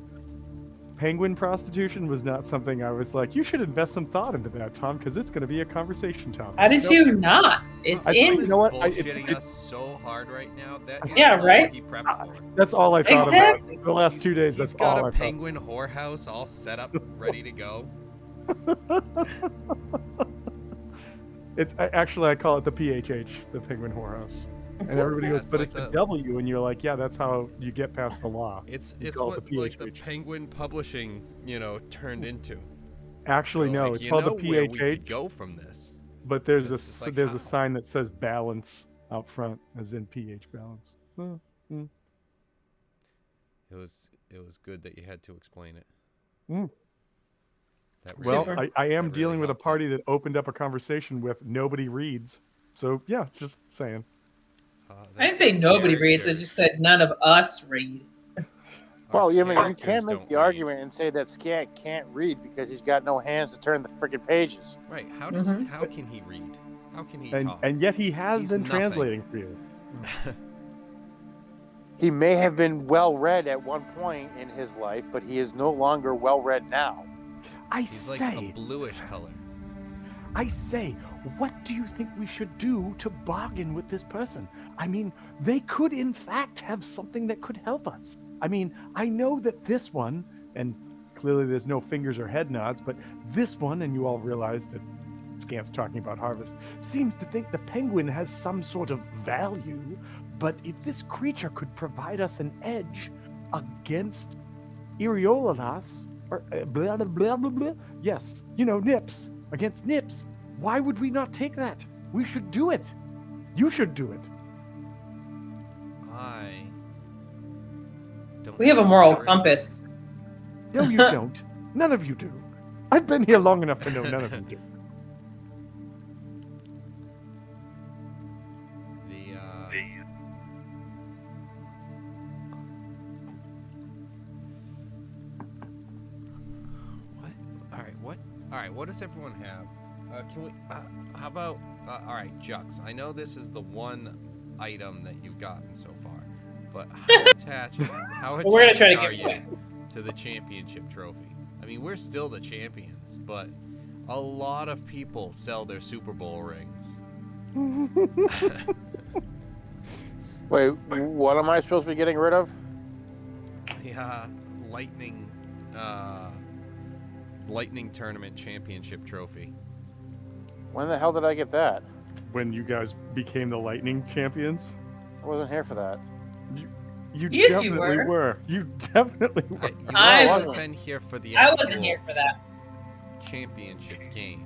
penguin prostitution was not something I was like, you should invest some thought into that, Tom, because it's going to be a conversation topic. How did you not? It's I in. think, you know what? Bullshitting us so hard right now. That is Yeah, all right? he prepped for. That's all I thought Exactly. about. The last 2 days, He's that's got all a I thought. penguin whorehouse all set up, ready to go. It's actually, I call it the PHH, the penguin whorehouse. And everybody goes, It's but like it's a the- W, and you're like, yeah, that's how you get past the law. It's call it what the like the PHH. penguin publishing, turned into. Actually, We're no. like, It's you called know the where we could PHH, go from this. but there's It's like, there's how? a sign that says balance out front, as in pH balance. It was good that you had to explain it. Mm. That Well, Super. I am that really dealing with a helped party that opened up a conversation with nobody reads. So yeah, just saying. I didn't That's say our nobody reads. I characters. just said none of us read. Our Well, I mean, you characters can't make don't the read. argument and say that Scat can't read because he's got no hands to turn the freaking pages. Right? Mhm. How can he read? How can he And talk? and yet he has He's been nothing. translating for you. He may have been well read at one point in his life, but he is no longer well read now. He's like a bluish color. I say, what do you think we should do to bargain with this person? I mean, they could in fact have something that could help us. I mean, I know that this one, and clearly there's no fingers or head nods, but this one, and you all realize that Scant's talking about Harvest, seems to think the penguin has some sort of value. But if this creature could provide us an edge against Iriolaths, or blah, blah, blah, blah, blah, yes, Nips, against Nips, why would we not take that? We should do it. You should do it. I don't. We have a moral disagree. compass. No, you don't. None of you do. I've been here long enough to know none of you do. What? All right. What? All right. What does everyone have? Can we? How about? All right, Jux. I know this is the one item that you've gotten so far, but how attached? How attached We're gonna try to are give you it away. to the championship trophy? I mean, we're still the champions, but a lot of people sell their Super Bowl rings. Wait, what am I supposed to be getting rid of? The lightning tournament championship trophy. When the hell did I get that? When you guys became the Lightning champions, I wasn't here for that. you Yes, you definitely were. You definitely were. You I might have wasn't. been here for the I wasn't actual here for that. championship game,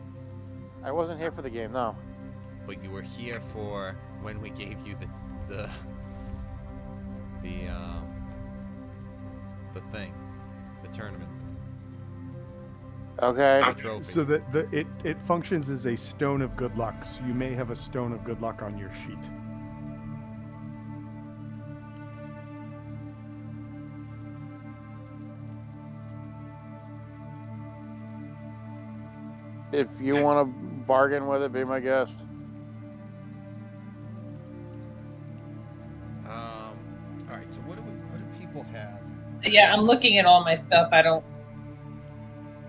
I wasn't here for the game, no. but you were here for when we gave you the thing, the tournament thing, Okay. the trophy. So that it functions as a stone of good luck. So you may have a stone of good luck on your sheet. If you want to bargain with it, be my guest. All right. So what do people have? Yeah, I'm looking at all my stuff. I don't.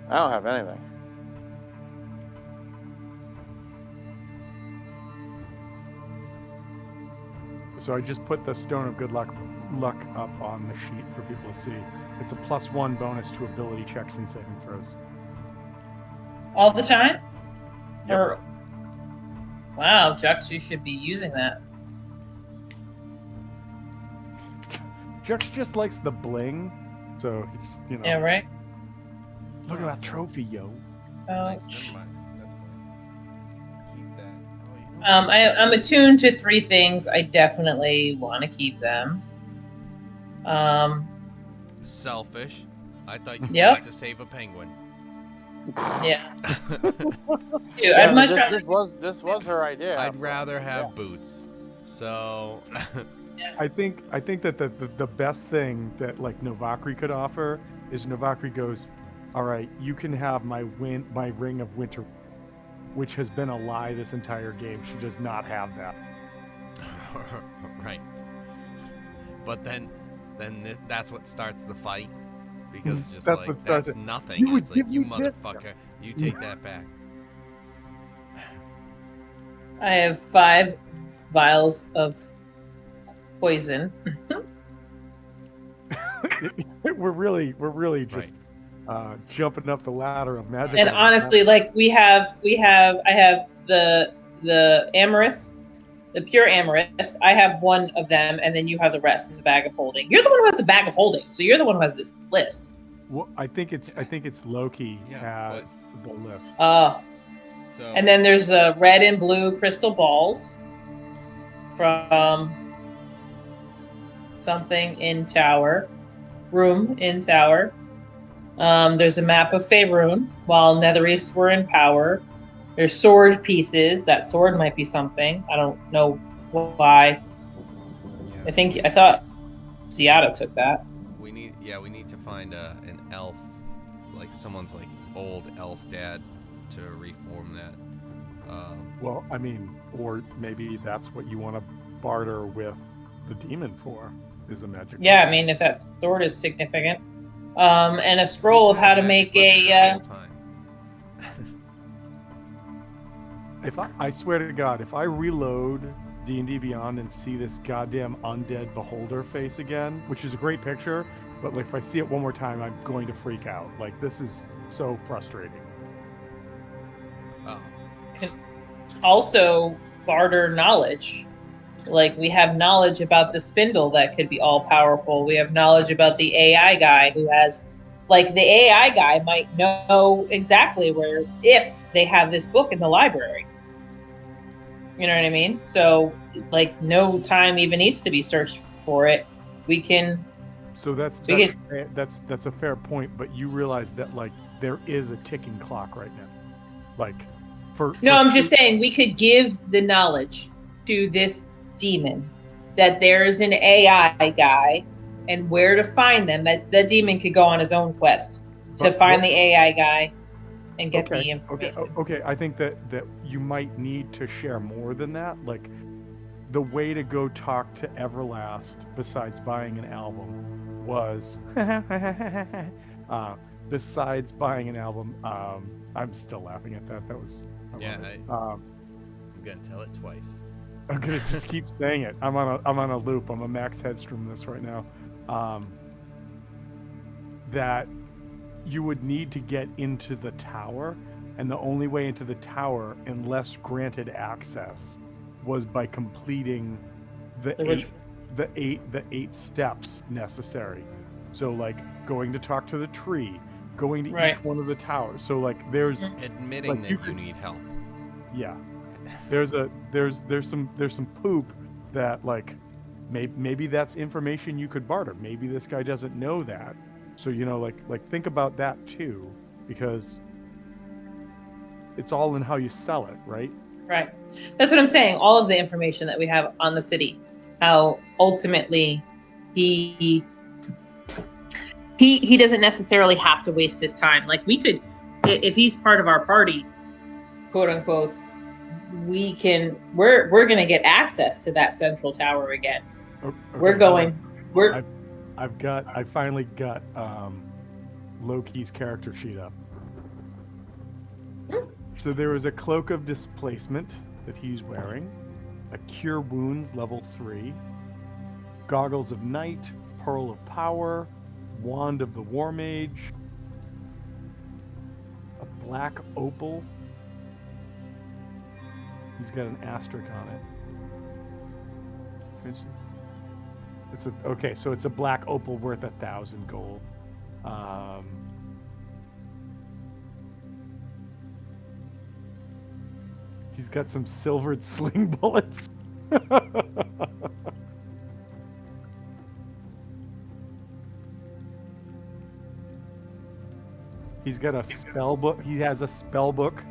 I don't have anything. So I just put the stone of good luck up on the sheet for people to see. It's a +1 bonus to ability checks and saving throws. All the time? Yep. Or wow, Jux, you should be using that. Jux just likes the bling, so he's Yeah, right? Look at that trophy, yo. Nice. Ouch. Never mind. That's fine. Keep that. Oh, you know I'm attuned to 3 things. I definitely want to keep them. Selfish. I thought you Yep. wanted to save a penguin. Yeah. Dude, Yeah, I'd much this, rather. this was her idea. I'd rather have boots. So I think that the best thing that like Novakri could offer is Novakri goes, all right, you can have my ring of winter, which has been a lie this entire game. She does not have that. right. But then that's what starts the fight, because it's just That's like what starts that's it. nothing. You would It's like, give you me this. motherfucker, you take that back. I have 5 vials of poison. we're really just jumping up the ladder of magic. And honestly, like I have the amaranth, the pure amaranth. I have 1 of them, and then you have the rest in the bag of holding. You're the one who has the bag of holding, so you're the one who has this list. Well, I think it's Loki Yeah, has the list. So And then there's red and blue crystal balls from something in tower, room in tower. There's a map of Faerun while Netherese were in power. There's sword pieces. That sword might be something. I don't know why. yeah, I thought Seattle took that. we need to find an elf, like someone's like old elf dad, to reform that. Well, I mean, or maybe that's what you want to barter with the demon for, is a magic. Yeah, I mean, if that sword is significant. And a We've scroll of had how to magic make weapons this a. whole time. If I swear to God, if I reload D&D Beyond and see this goddamn undead beholder face again, which is a great picture, but like if I see it one more time, I'm going to freak out. Like this is so frustrating. Oh, Also barter knowledge. Like we have knowledge about the spindle that could be all powerful. We have knowledge about the AI guy who has, like, the AI guy might know exactly where, if they have this book in the library. You know what I mean? So like no time even needs to be searched for it. We can So we can that's a fair point, but you realize that like there is a ticking clock right now. Like No, for I'm just saying we could give the knowledge to this demon that there's an AI guy and where to find them. That the demon could go on his own quest to but find the AI guy and get okay, the okay, information. okay. I think that you might need to share more than that. Like the way to go talk to Everlast, besides buying an album, was besides buying an album. I'm still laughing at that. That was yeah. um, I'm gonna tell it twice. I'm gonna just keep saying it. I'm on a loop. I'm a Max Headstrom this right now. That you would need to get into the tower, and the only way into the tower, unless granted access, was by completing the The rich- eight steps necessary. So like going to talk to the tree, going to Right. each one of the towers. So like there's Admitting like, that you need help. yeah, there's some poop that like maybe that's information you could barter. Maybe this guy doesn't know that. So you know like think about that too, because it's all in how you sell it, right? Right. That's what I'm saying. All of the information that we have on the city, how ultimately he he doesn't necessarily have to waste his time. Like we could, if he's part of our party, quote unquote, we're gonna get access to that central tower again. Okay, We're going. We're I finally got Loki's character sheet up. So there was a cloak of displacement that he's wearing, a cure wounds level 3, goggles of night, pearl of power, wand of the war mage, a black opal. He's got an asterisk on it. So it's a black opal worth 1,000 gold. He's got some silvered sling bullets. He's got a spell book. He has a spell book.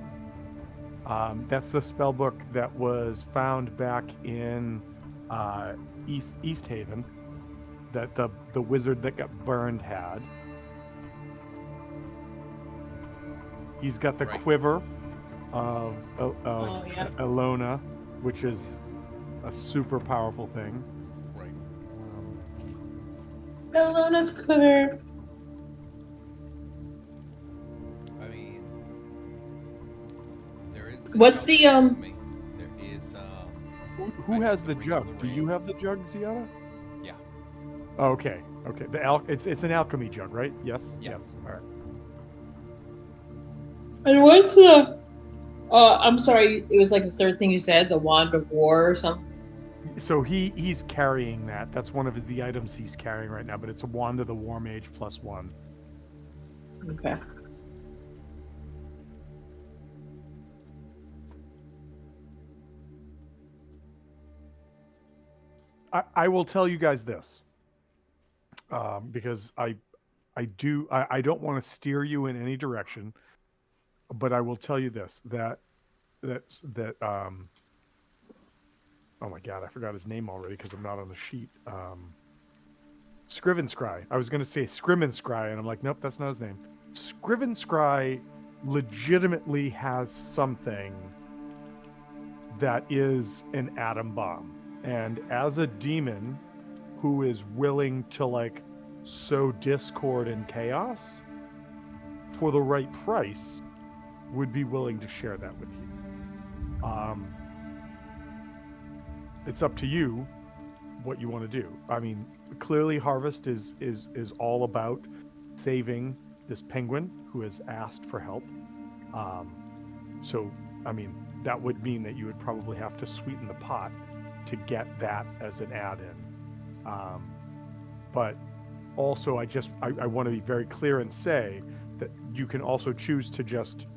That's the spell book that was found back in East Haven, that the wizard that got burned had. He's got the quiver of yeah. Elona, which is a super powerful thing. Right. Elona's quiver. I mean, there is. What's the There is. Who has the jug? Do you have the jug, Ziana? Yeah. Oh, okay. Okay. It's an alchemy jug, right? Yes. Yeah. Yes. All right. And what's the? I'm sorry. It was like the third thing you said, the wand of war or something. So he's carrying that. That's one of the items he's carrying right now. But it's a wand of the war mage +1. Okay. I will tell you guys this, because I don't want to steer you in any direction, but I will tell you this that oh my god, I forgot his name already because I'm not on the sheet. Scrivenscry. I was going to say Scrimenscry, and I'm like, nope, that's not his name. Scrivenscry legitimately has something that is an atom bomb. And as a demon who is willing to like sow discord and chaos for the right price, would be willing to share that with you. It's up to you what you want to do. I mean, clearly Harvest is all about saving this penguin who has asked for help. So, I mean, that would mean that you would probably have to sweeten the pot to get that as an add-in. But also, I want to be very clear and say that you can also choose to just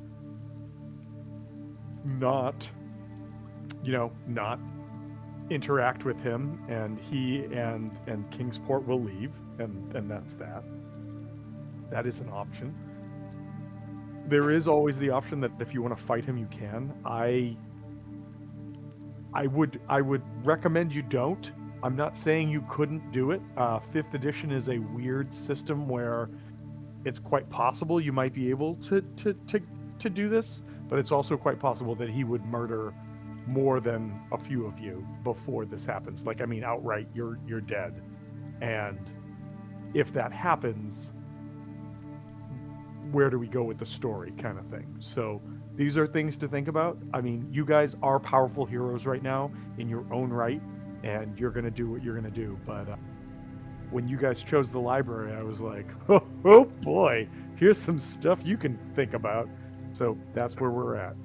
not interact with him, and he and Kingsport will leave, and that's that. That is an option. There is always the option that if you want to fight him, you can. I would recommend you don't. I'm not saying you couldn't do it. 5th edition is a weird system where it's quite possible you might be able to do this, but it's also quite possible that he would murder more than a few of you before this happens. Like, I mean, outright, you're dead. And if that happens, where do we go with the story, kind of thing? So these are things to think about. I mean, you guys are powerful heroes right now in your own right, and you're going to do what you're going to do. But when you guys chose the library, I was like, oh boy, here's some stuff you can think about. So that's where we're at.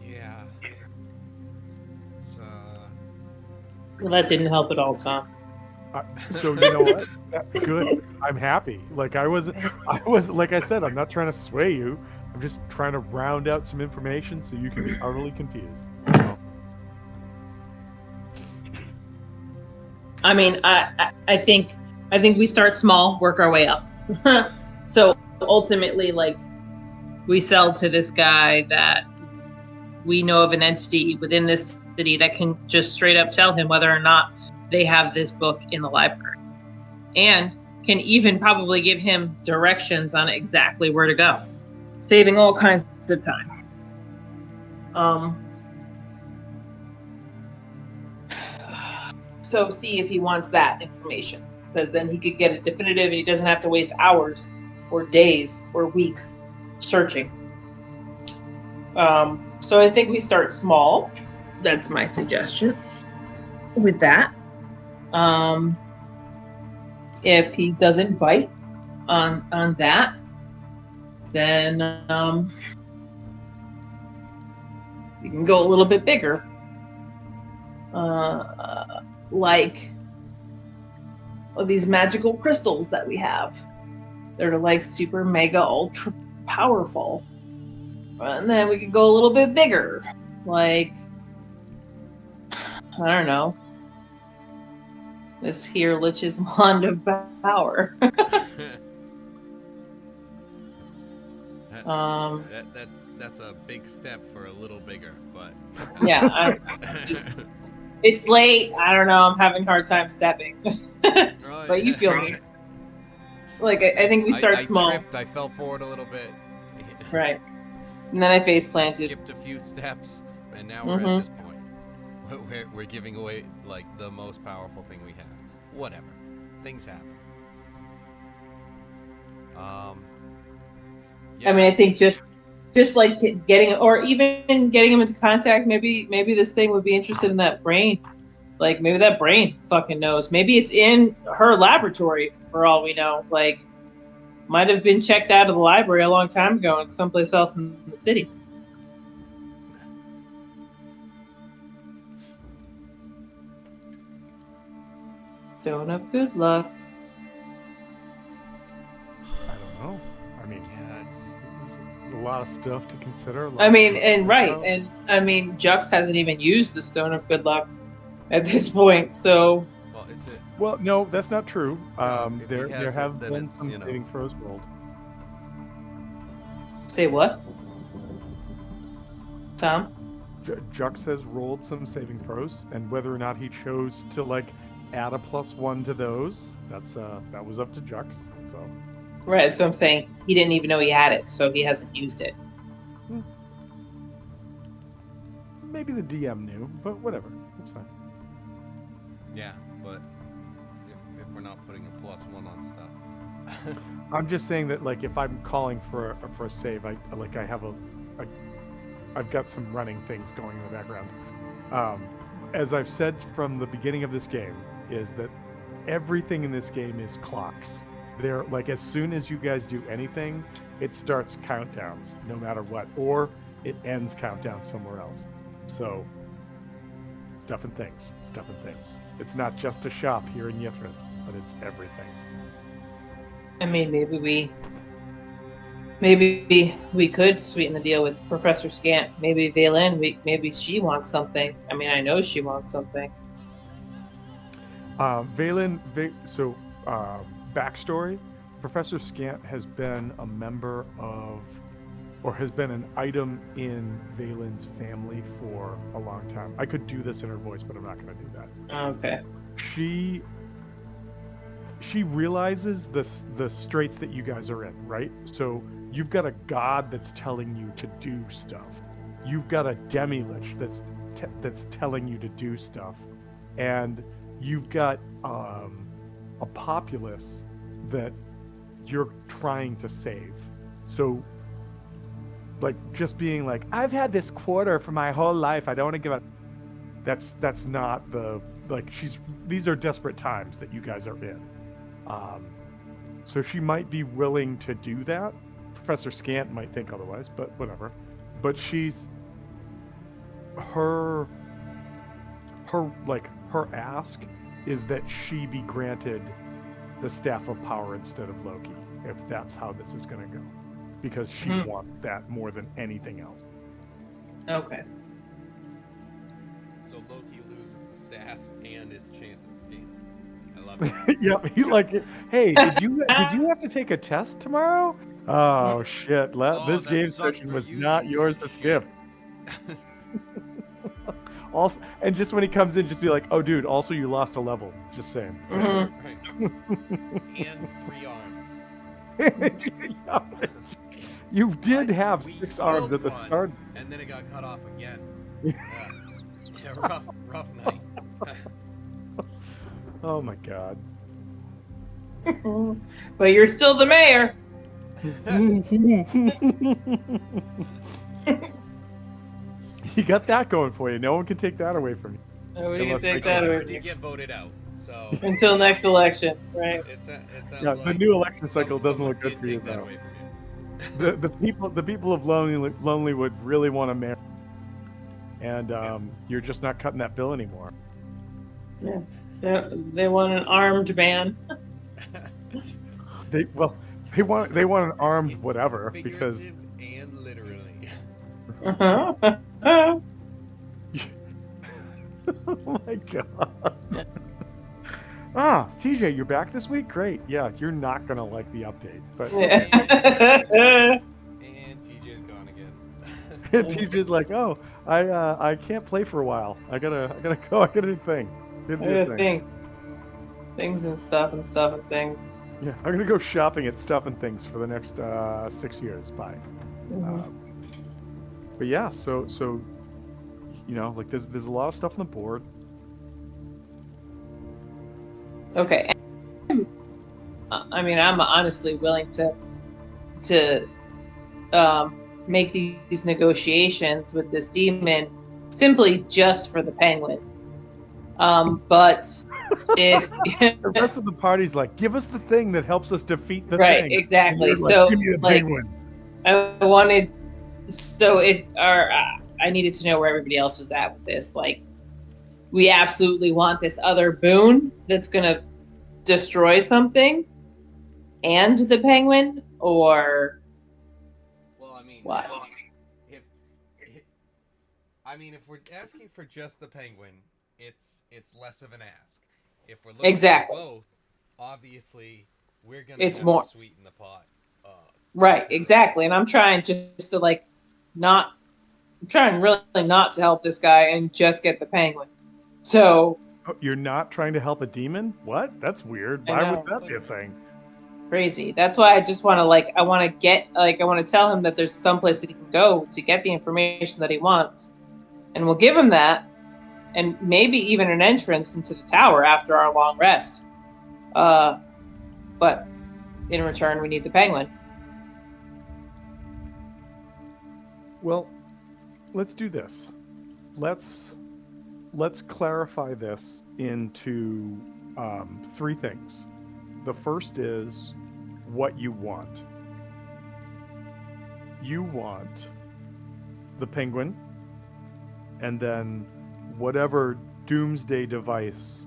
Yeah. It's Well, that didn't help at all, Tom. So you know what? Good. I'm happy. Like I was like I said, I'm not trying to sway you. I'm just trying to round out some information so you can be utterly confused. So. I mean, I think we start small, work our way up. So ultimately, like, we sell to this guy that we know of an entity within this city that can just straight up tell him whether or not they have this book in the library, and can even probably give him directions on exactly where to go, saving all kinds of time. So see if he wants that information, because then he could get it definitive and he doesn't have to waste hours or days or weeks searching. So I think we start small. That's my suggestion with that. If he doesn't bite on that, then we can go a little bit bigger. Like these magical crystals that we have. They're like super mega ultra powerful. And then we could go a little bit bigger. Like, I don't know, this here Lich's wand of power. That's a big step for a little bigger, but yeah, it's late. I don't know. I'm having a hard time stepping. But you feel me. Like, I think we start small. I tripped. I fell forward a little bit. Right. And then I face planted. Skipped a few steps, and now we're at this point. We're giving away like the most powerful thing we have. Whatever. Things happen. Yeah. I mean, I think just like getting, or even getting him into contact. Maybe this thing would be interested in that brain. Like, maybe that brain fucking knows. Maybe it's in her laboratory for all we know. Like, might have been checked out of the library a long time ago and someplace else in the city. Stone of good luck. I don't know. I mean, Yeah, there's a lot of stuff to consider. I mean, and I mean, Jux hasn't even used the Stone of Good Luck at this point, so. well, is it? Well, no, that's not true. No, if he There has it, have then been it's, some you know. saving throws rolled. Say what? Tom? Jux has rolled some saving throws, and whether or not he chose to like add a +1 to those, that was up to Jux. So Right, so I'm saying he didn't even know he had it, so he hasn't used it. maybe the DM knew, but whatever, it's fine. Yeah, but if we're not putting a +1 on stuff. I'm just saying that like if I'm calling for a save, I've got some running things going in the background. As I've said from the beginning of this game, is that everything in this game is clocks. They're like as soon as you guys do anything, it starts countdowns, no matter what, or it ends countdown somewhere else. So stuff and things. It's not just a shop here in Yithren, but it's everything. I mean, maybe we could sweeten the deal with Professor Scant. Maybe Valen, maybe she wants something. I mean, I know she wants something. Backstory, Professor Scant has been a member of, or has been an item in Valen's family for a long time. I could do this in her voice, but I'm not going to do that. Okay. She realizes the straits that you guys are in, right? So you've got a god that's telling you to do stuff. You've got a demi-lich that's telling you to do stuff, and you've got a populace that you're trying to save. So, like, just being like, I've had this quarter for my whole life, I don't want to give up. That's not the, like, these are desperate times that you guys are in. So she might be willing to do that. Professor Scant might think otherwise, but whatever. But her ask is that she be granted the Staff of Power instead of Loki, if that's how this is going to go, because she wants that more than anything else. Okay. So Loki loses the staff and his chance at Stan. I love it. Yeah, he like, hey, did you have to take a test tomorrow? Oh shit! This that game sucks session for was you, not you yours piece to of shit. skip. Also, and just when he comes in, just be like, "Oh, dude, also you lost a level." Just saying. Mhm. Right. And 3 arms. You did have We 6 arms healed at the one, start. and then it got cut off again. Yeah, rough night. Oh my god. But you're still the mayor. You got that going for you. No one can take that away from you. Nobody can Unless take they that go away. I did get voted out, so Until next election, right? it sounds Yeah, like the new election cycle doesn't someone look good did for you take that though. away from you. The people of Lonelywood really want to marry, and you're just not cutting that bill anymore. Yeah. They want an armed man. They want an armed whatever because Figurative and literally. Uh-huh. oh my god. TJ, you're back this week? Great. Yeah, you're not gonna like the update, but Yeah. And TJ's gone again. TJ's like, oh, I can't play for a while. I gotta go. I gotta do a thing. Gotta do a thing. Things and stuff and things. Yeah, I'm gonna go shopping at Stuff and Things for the next 6 years. Bye. Mhm. But yeah, so you know, like there's a lot of stuff on the board. Okay. I mean, I'm honestly willing to make these negotiations with this demon simply just for the penguin. But if The rest of the party's like, give us the thing that helps us defeat the right, thing. exactly. And you're like, So give me the like, penguin. I wanted. So if I needed to know where everybody else was at with this. Like, we absolutely want this other boon that's gonna destroy something and the penguin, or Well, I mean, what? if I mean, if we're asking for just the penguin, it's less of an ask. If we're looking Exactly. for both, obviously we're gonna It's have more. to sweeten the pot. Right, Considerably. exactly. And I'm trying just to like not. I'm trying really not to help this guy and just get the penguin. So Oh, you're not trying to help a demon? What? That's weird. I Why would know, that be a thing? crazy. That's why I just want to like. I want to get like. I want to tell him that there's some place that he can go to get the information that he wants, and we'll give him that, and maybe even an entrance into the tower after our long rest. But in return, we need the penguin. Well, let's do this. Let's clarify this into three things. The first is what you want. You want the penguin, and then whatever doomsday device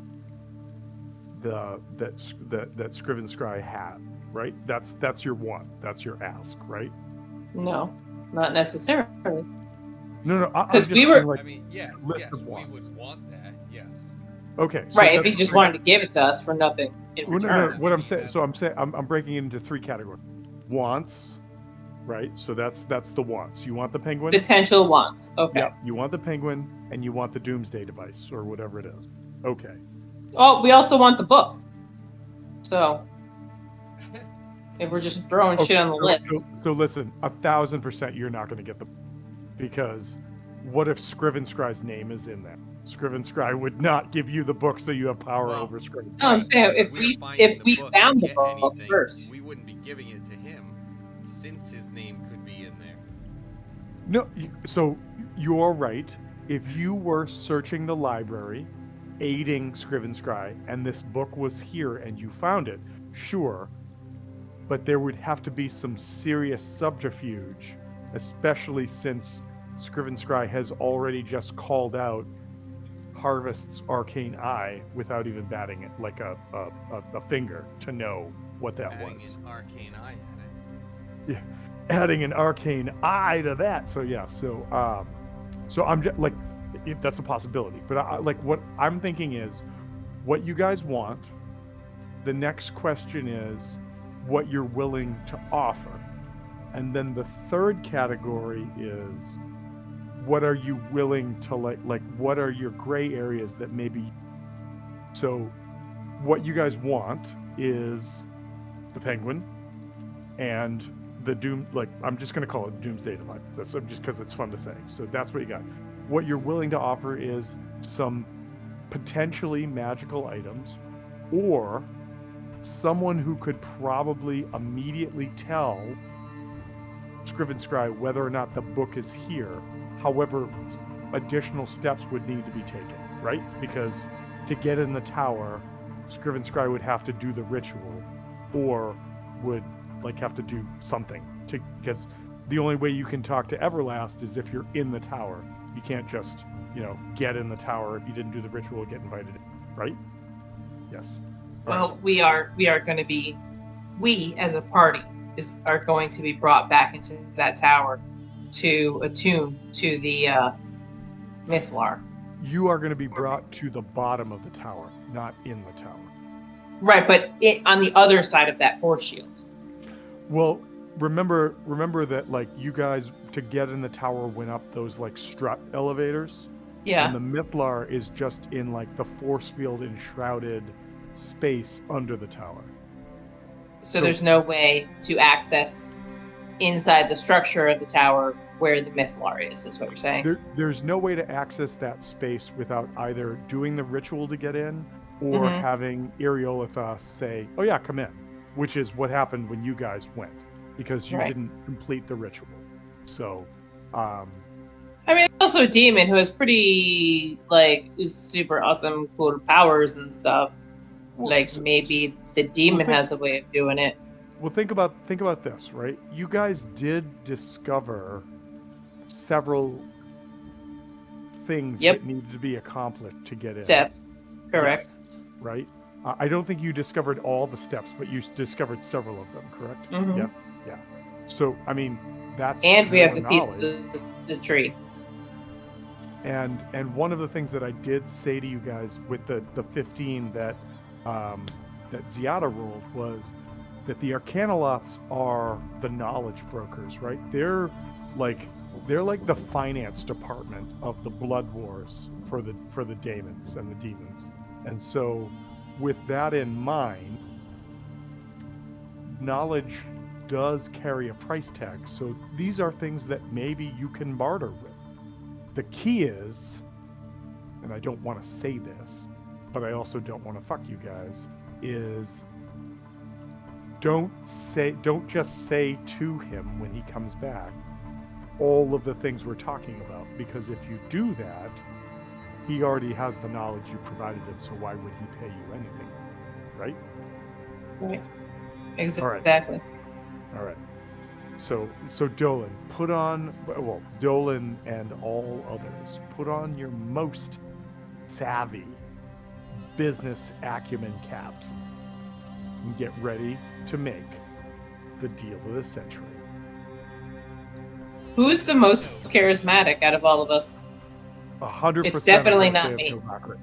that Scriven Scry had, right? That's your want. That's your ask, right? No, not necessarily. No, I'm Because just we saying, were like, I mean, yes, list of we wants. would want that. Yes. Okay, so right. If he that's just great. wanted to give it to us for nothing in Well, no. return. What I'm saying, so I'm breaking it into three categories. Wants, right? So that's the wants. You want the penguin. Potential wants. Okay. Yep. You want the penguin, and you want the doomsday device or whatever it is. Okay. Oh, we also want the book. So if we're just throwing shit on the list. So listen, 1,000% you're not going to get the, because what if Scriven Scry's name is in there? Scriven Scry would not give you the book so you have power Well, over Scriven. No, I'm saying we're if finding we book found to the get book anything, first. we wouldn't be giving it to him since his name could be in there. No, so you're right. If you were searching the library, aiding Scriven Scry, and this book was here and you found it, sure, but there would have to be some serious subterfuge, especially since Scriven Scry has already just called out Harvest's arcane eye without even batting it like a finger to know what that Adding was. an arcane eye at it. Yeah, adding an arcane eye to that. So yeah, so I'm just like, that's a possibility. But like what I'm thinking is, what you guys want. The next question is what you're willing to offer, and then the third category is what are you willing to like what are your gray areas that maybe. So what you guys want is the penguin and the doom, like I'm just going to call it doomsday device. That's just because it's fun to say. So that's what you got. What you're willing to offer is some potentially magical items, or someone who could probably immediately tell Scriven Scry whether or not the book is here. However, additional steps would need to be taken, right? Because to get in the tower, Scriven Scry would have to do the ritual, or would like have to do something to, because the only way you can talk to Everlast is if you're in the tower. You can't just, get in the tower if you didn't do the ritual, get invited in, right? Yes. Well, we are going to be, we as a party are going to be brought back into that tower to attune to the Mythlar. You are going to be brought to the bottom of the tower, not in the tower. Right, but on the other side of that force shield. Well, remember that like you guys to get in the tower went up those like strut elevators. Yeah. And the Mythlar is just in like the force field enshrouded space under the tower. So there's no way to access inside the structure of the tower where the Mythlar is what you're saying? There's no way to access that space without either doing the ritual to get in or having Eriolitha say, oh yeah, come in, which is what happened when you guys went, because you didn't complete the ritual. So, I mean, also a demon who has pretty, like, super awesome, cool powers and stuff. Like, maybe the demon has a way of doing it. Well, think about this, right? You guys did discover several things that needed to be accomplished to get in. Steps, correct. Yes, right? I don't think you discovered all the steps, but you discovered several of them, correct? Mhm. Yes. Yeah. So, I mean, that's And we have more the piece of knowledge. the tree. And one of the things that I did say to you guys with the 15 that that Ziada rolled was that the Arcanoloths are the knowledge brokers, right? Like they're like the finance department of the blood wars for the daemons and the demons. And so with that in mind, knowledge does carry a price tag. So these are things that maybe you can barter with. The key is, and I don't want to say this, but I also don't want to fuck you guys, is don't just say to him when he comes back all of the things we're talking about, because if you do that, he already has the knowledge you provided him, so why would he pay you anything, right? Right. All right. Exactly. All right. So Dolan, Dolan and all others, put on your most savvy business acumen caps and get ready to make the deal of the century. Who's the most charismatic out of all of us? 100%. It's definitely I'm gonna not say me. it's Novakri.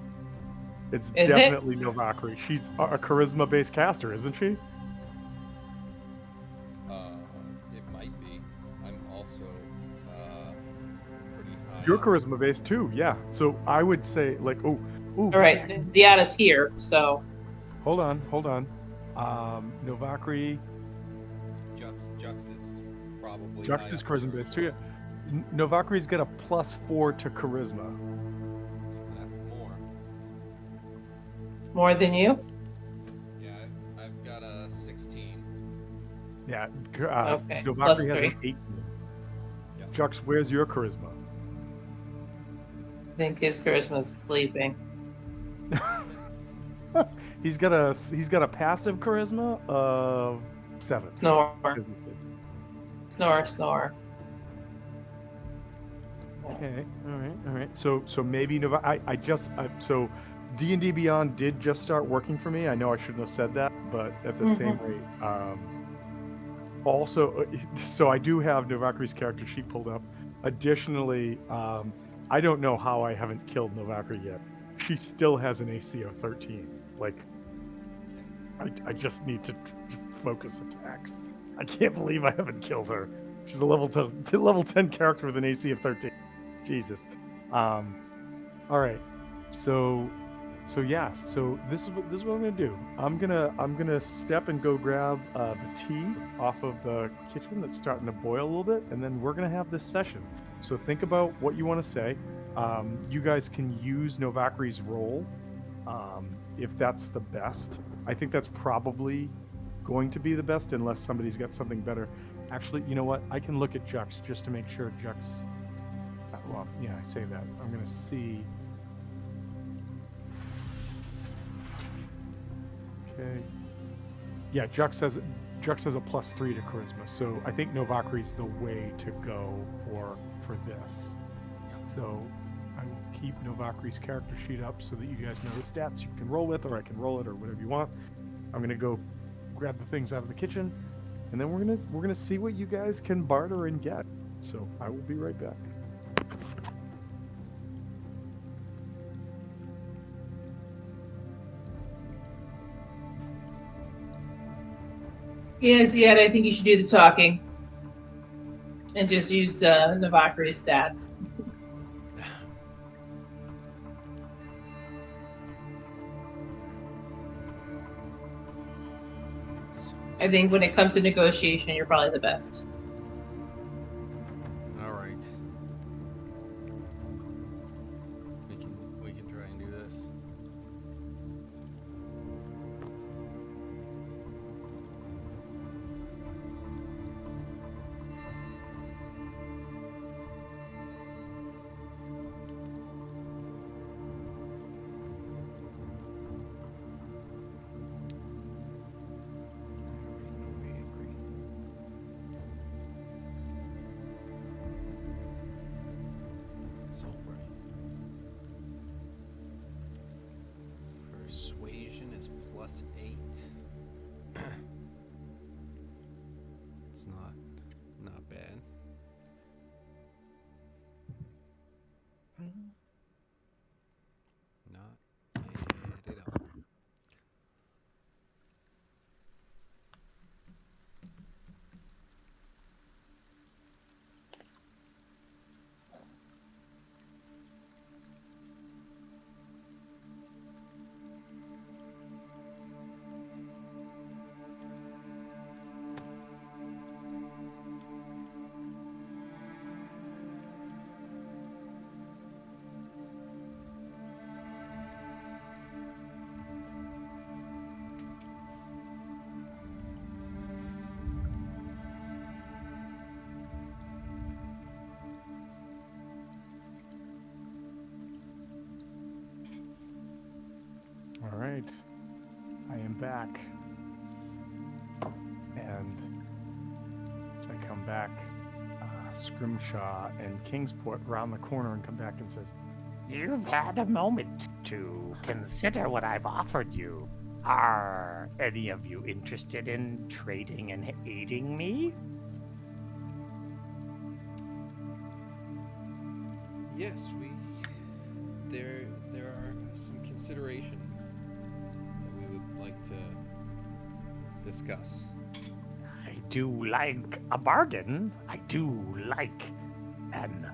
It's Is it? definitely Novakri. She's a charisma-based caster, isn't she? It might be. I'm also pretty high. You're up. charisma-based too, yeah. So I would say, like, All right, Ziada's here, so hold on. Novakri. Jux is probably Jux high is up charisma-based too, yeah. Novakri's got a +4 to charisma. That's more. more than you. Yeah, I've got a 16. Yeah, Okay, Novakri plus has 3. an 18. Yeah. Jux, where's your charisma? I think his charisma's sleeping. He's got a passive charisma of 7. Snore, snore. Okay, all right. So maybe so D&D Beyond did just start working for me. I know I shouldn't have said that, but at the same rate, also, so I do have Novakri's character sheet pulled up. Additionally, I don't know how I haven't killed Novakri yet. She still has an AC of 13. Like, I just need to just focus attacks. I can't believe I haven't killed her. She's a level 10 character with an AC of 13. Jesus. All right. So yeah. So this is what I'm gonna do. I'm gonna step and go grab the tea off of the kitchen that's starting to boil a little bit, and then we're gonna have this session. So think about what you want to say. You guys can use Novakri's role if that's the best. I think that's probably going to be the best unless somebody's got something better. Actually, you know what? I can look at Jux just to make sure Jux. Well, yeah, I say that. I'm gonna see. Okay. Yeah, Jux has a +3 to charisma, so I think Novakri's the way to go for this. So I will keep Novakri's character sheet up so that you guys know the stats you can roll with, or I can roll it, or whatever you want. I'm gonna go grab the things out of the kitchen, and then we're gonna see what you guys can barter and get. So I will be right back. Yeah, Ziad, I think you should do the talking and just use Navakri's stats. I think when it comes to negotiation, you're probably the best. All right. We can try and do this. +8. It's not bad. Not bad at all. All right. I am back. And as I come back, Scrimshaw and Kingsport round the corner and come back and says, You've had a moment to consider what I've offered you. Are any of you interested in trading and aiding me? Yes, there are some considerations that we would like to discuss. I do like a bargain. I do like an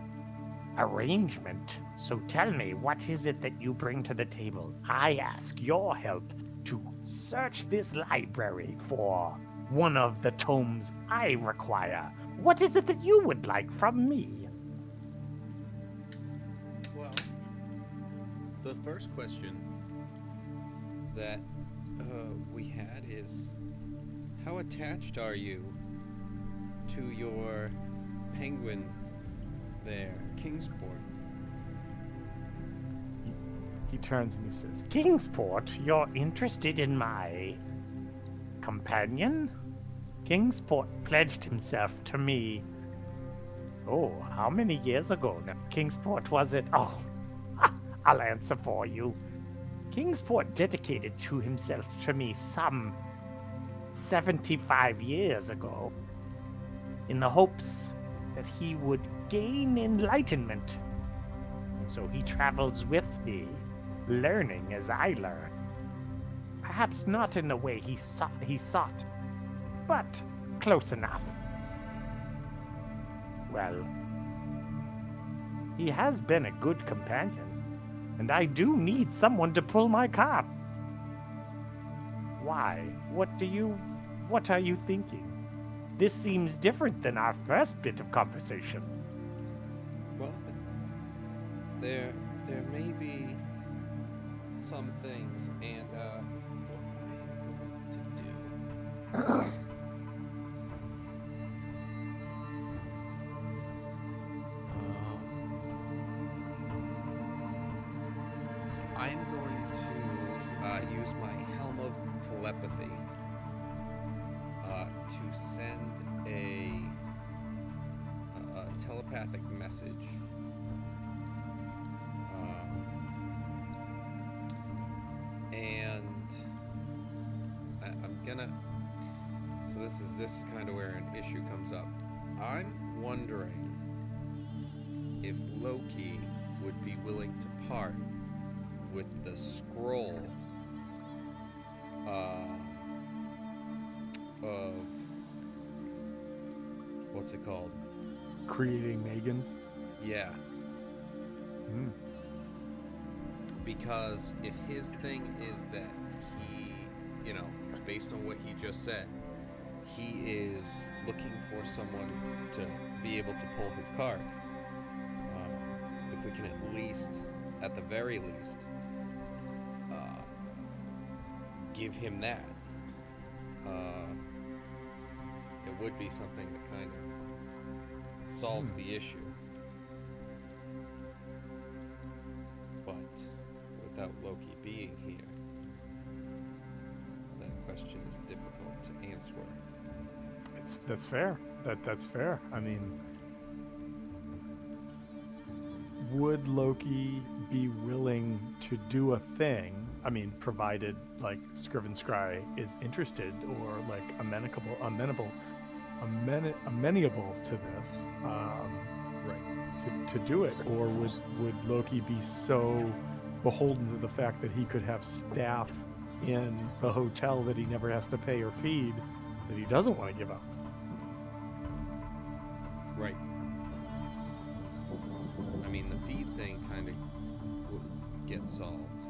arrangement. So tell me, what is it that you bring to the table? I ask your help to search this library for one of the tomes I require. What is it that you would like from me? Well, the first question that we had is, how attached are you to your penguin there, Kingsport? he turns and he says, Kingsport, you're interested in my companion? Kingsport pledged himself to me. Oh, how many years ago now? Kingsport was it? Oh, I'll answer for you. Kingsport dedicated to himself to me some 75 years ago in the hopes that he would gain enlightenment. And so he travels with me, learning as I learn. Perhaps not in the way he sought, but close enough. Well, he has been a good companion, and I do need someone to pull my cart. Why? What are you thinking? This seems different than our first bit of conversation. Well, there may be some things, and what I am going to do. I'm going to use my Helm of Telepathy to send a telepathic message. And I'm gonna. So this is kind of where an issue comes up. I'm wondering if Loki would be willing to part with the scroll of what's it called? creating Megan. Yeah. Hmm. Because if his thing is that he, based on what he just said, he is looking for someone to be able to pull his card. If we can at the very least, give him that, it would be something that kind of solves the issue. But without Loki being here, that question is difficult to answer. That's fair. That's fair. I mean, would Loki be willing to do a thing? I mean, provided like Scriven Scry is interested or like amenable to this, Right. to do it, or would Loki be so beholden to the fact that he could have staff in the hotel that he never has to pay or feed that he doesn't want to give up? Right. I mean, the feed thing kind of gets solved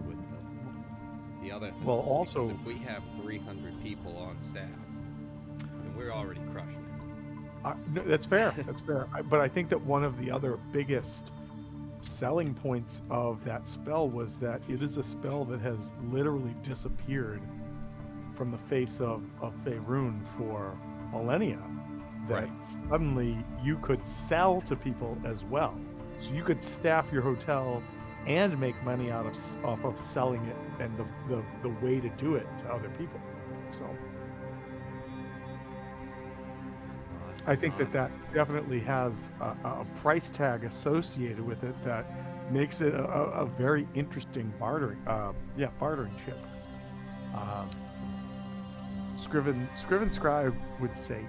with the other thing. Well, also, because if we have 300 people on staff, then we're already crushing it. no, that's fair. That's fair. But I think that one of the other biggest selling points of that spell was that it is a spell that has literally disappeared from the face of Faerun for millennia. That Right. suddenly you could sell to people as well. So you could staff your hotel and make money off of selling it, and the way to do it to other people. So It's not I think not- that definitely has a price tag associated with it that makes it a very interesting bartering chip. Scriven Scribe would say,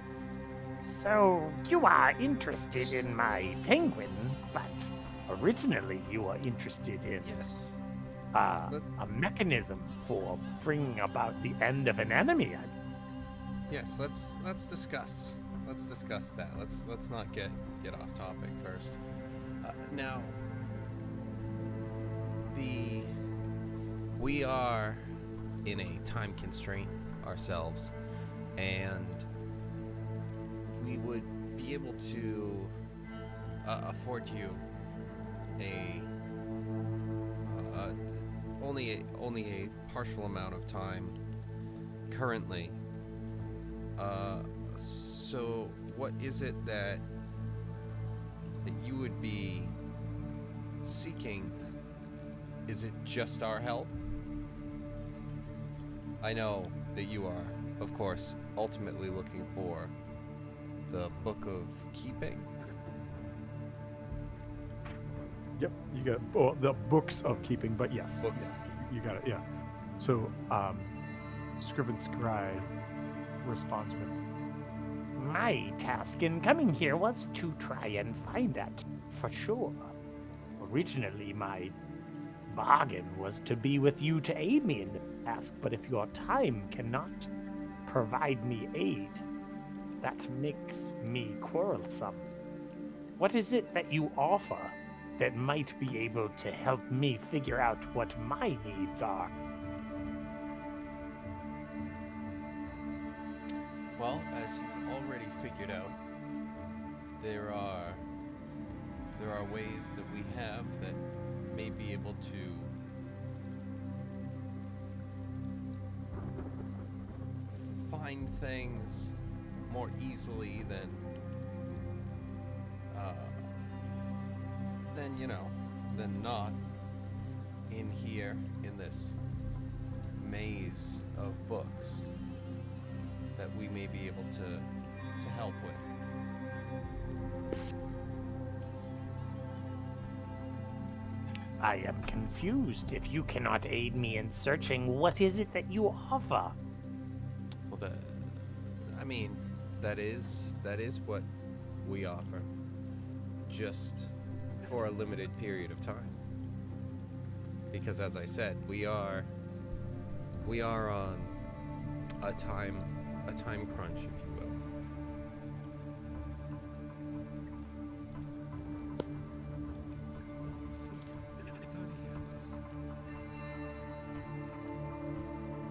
So you are interested in my penguin, but originally you were interested in Yes. a mechanism for bringing about the end of an enemy. Yes. Let's discuss. Let's discuss that. Let's not get off topic first. Now, we are in a time constraint ourselves, and we would be able to afford you only a partial amount of time currently. So what is it that you would be seeking? Is it just our help? I know that you are, of course, ultimately looking for the Book of Keeping. "Yep, you got the books of keeping." But yes, Books. yes, you got it. Yeah. So, Scriven Scribe responds with, My task in coming here was to try and find that, for sure. Originally, my bargain was to be with you to aid me in the task, but if your time cannot provide me aid, that makes me quarrelsome. What is it that you offer that might be able to help me figure out what my needs are? Well, as you've already figured out, there are ways that we have that may be able to find things more easily than than not in here in this maze of books that we may be able to help with. I am confused. If you cannot aid me in searching, what is it that you offer? Well, that is what we offer, just for a limited period of time. Because, as I said, we are on a time crunch, if you will.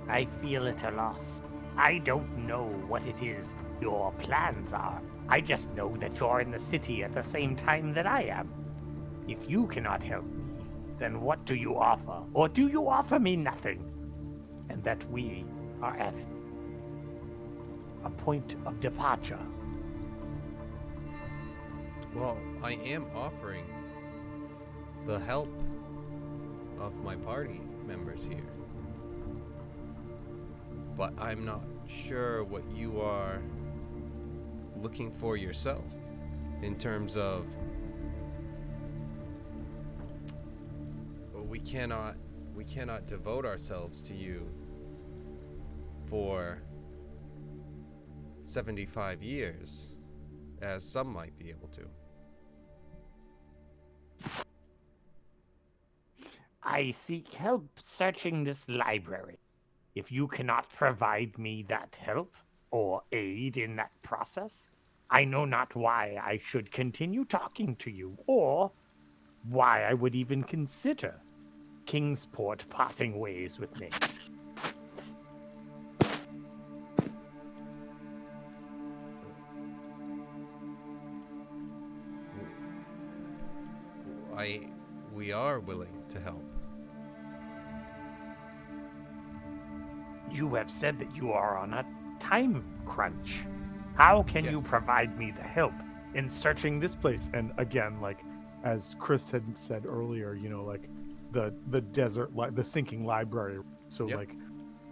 I feel at a loss. I don't know what it is your plans are. I just know that you're in the city at the same time that I am. If you cannot help me, then what do you offer? Or do you offer me nothing? And that we are at a point of departure. Well, I am offering the help of my party members here. But I'm not sure what you are looking for yourself in terms of, well, we cannot we cannot devote ourselves to you for 75 years, as some might be able to. I seek help searching this library. If you cannot provide me that help or aid in that process, I know not why I should continue talking to you or why I would even consider Kingsport parting ways with me. We are willing to help. You have said that you are on a time crunch. How can you Yes. provide me the help? In searching this place, and again, like as Chris had said earlier, you know, like the desert, the sinking library. So Yep. like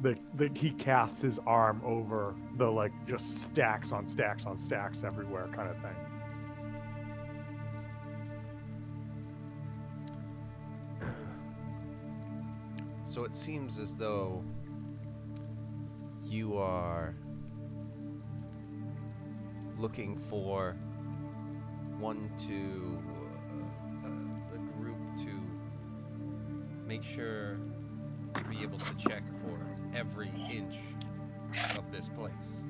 the he casts his arm over the like just stacks on stacks on stacks everywhere kind of thing. So it seems as though you are looking for the group to make sure to be able to check for every inch of this place.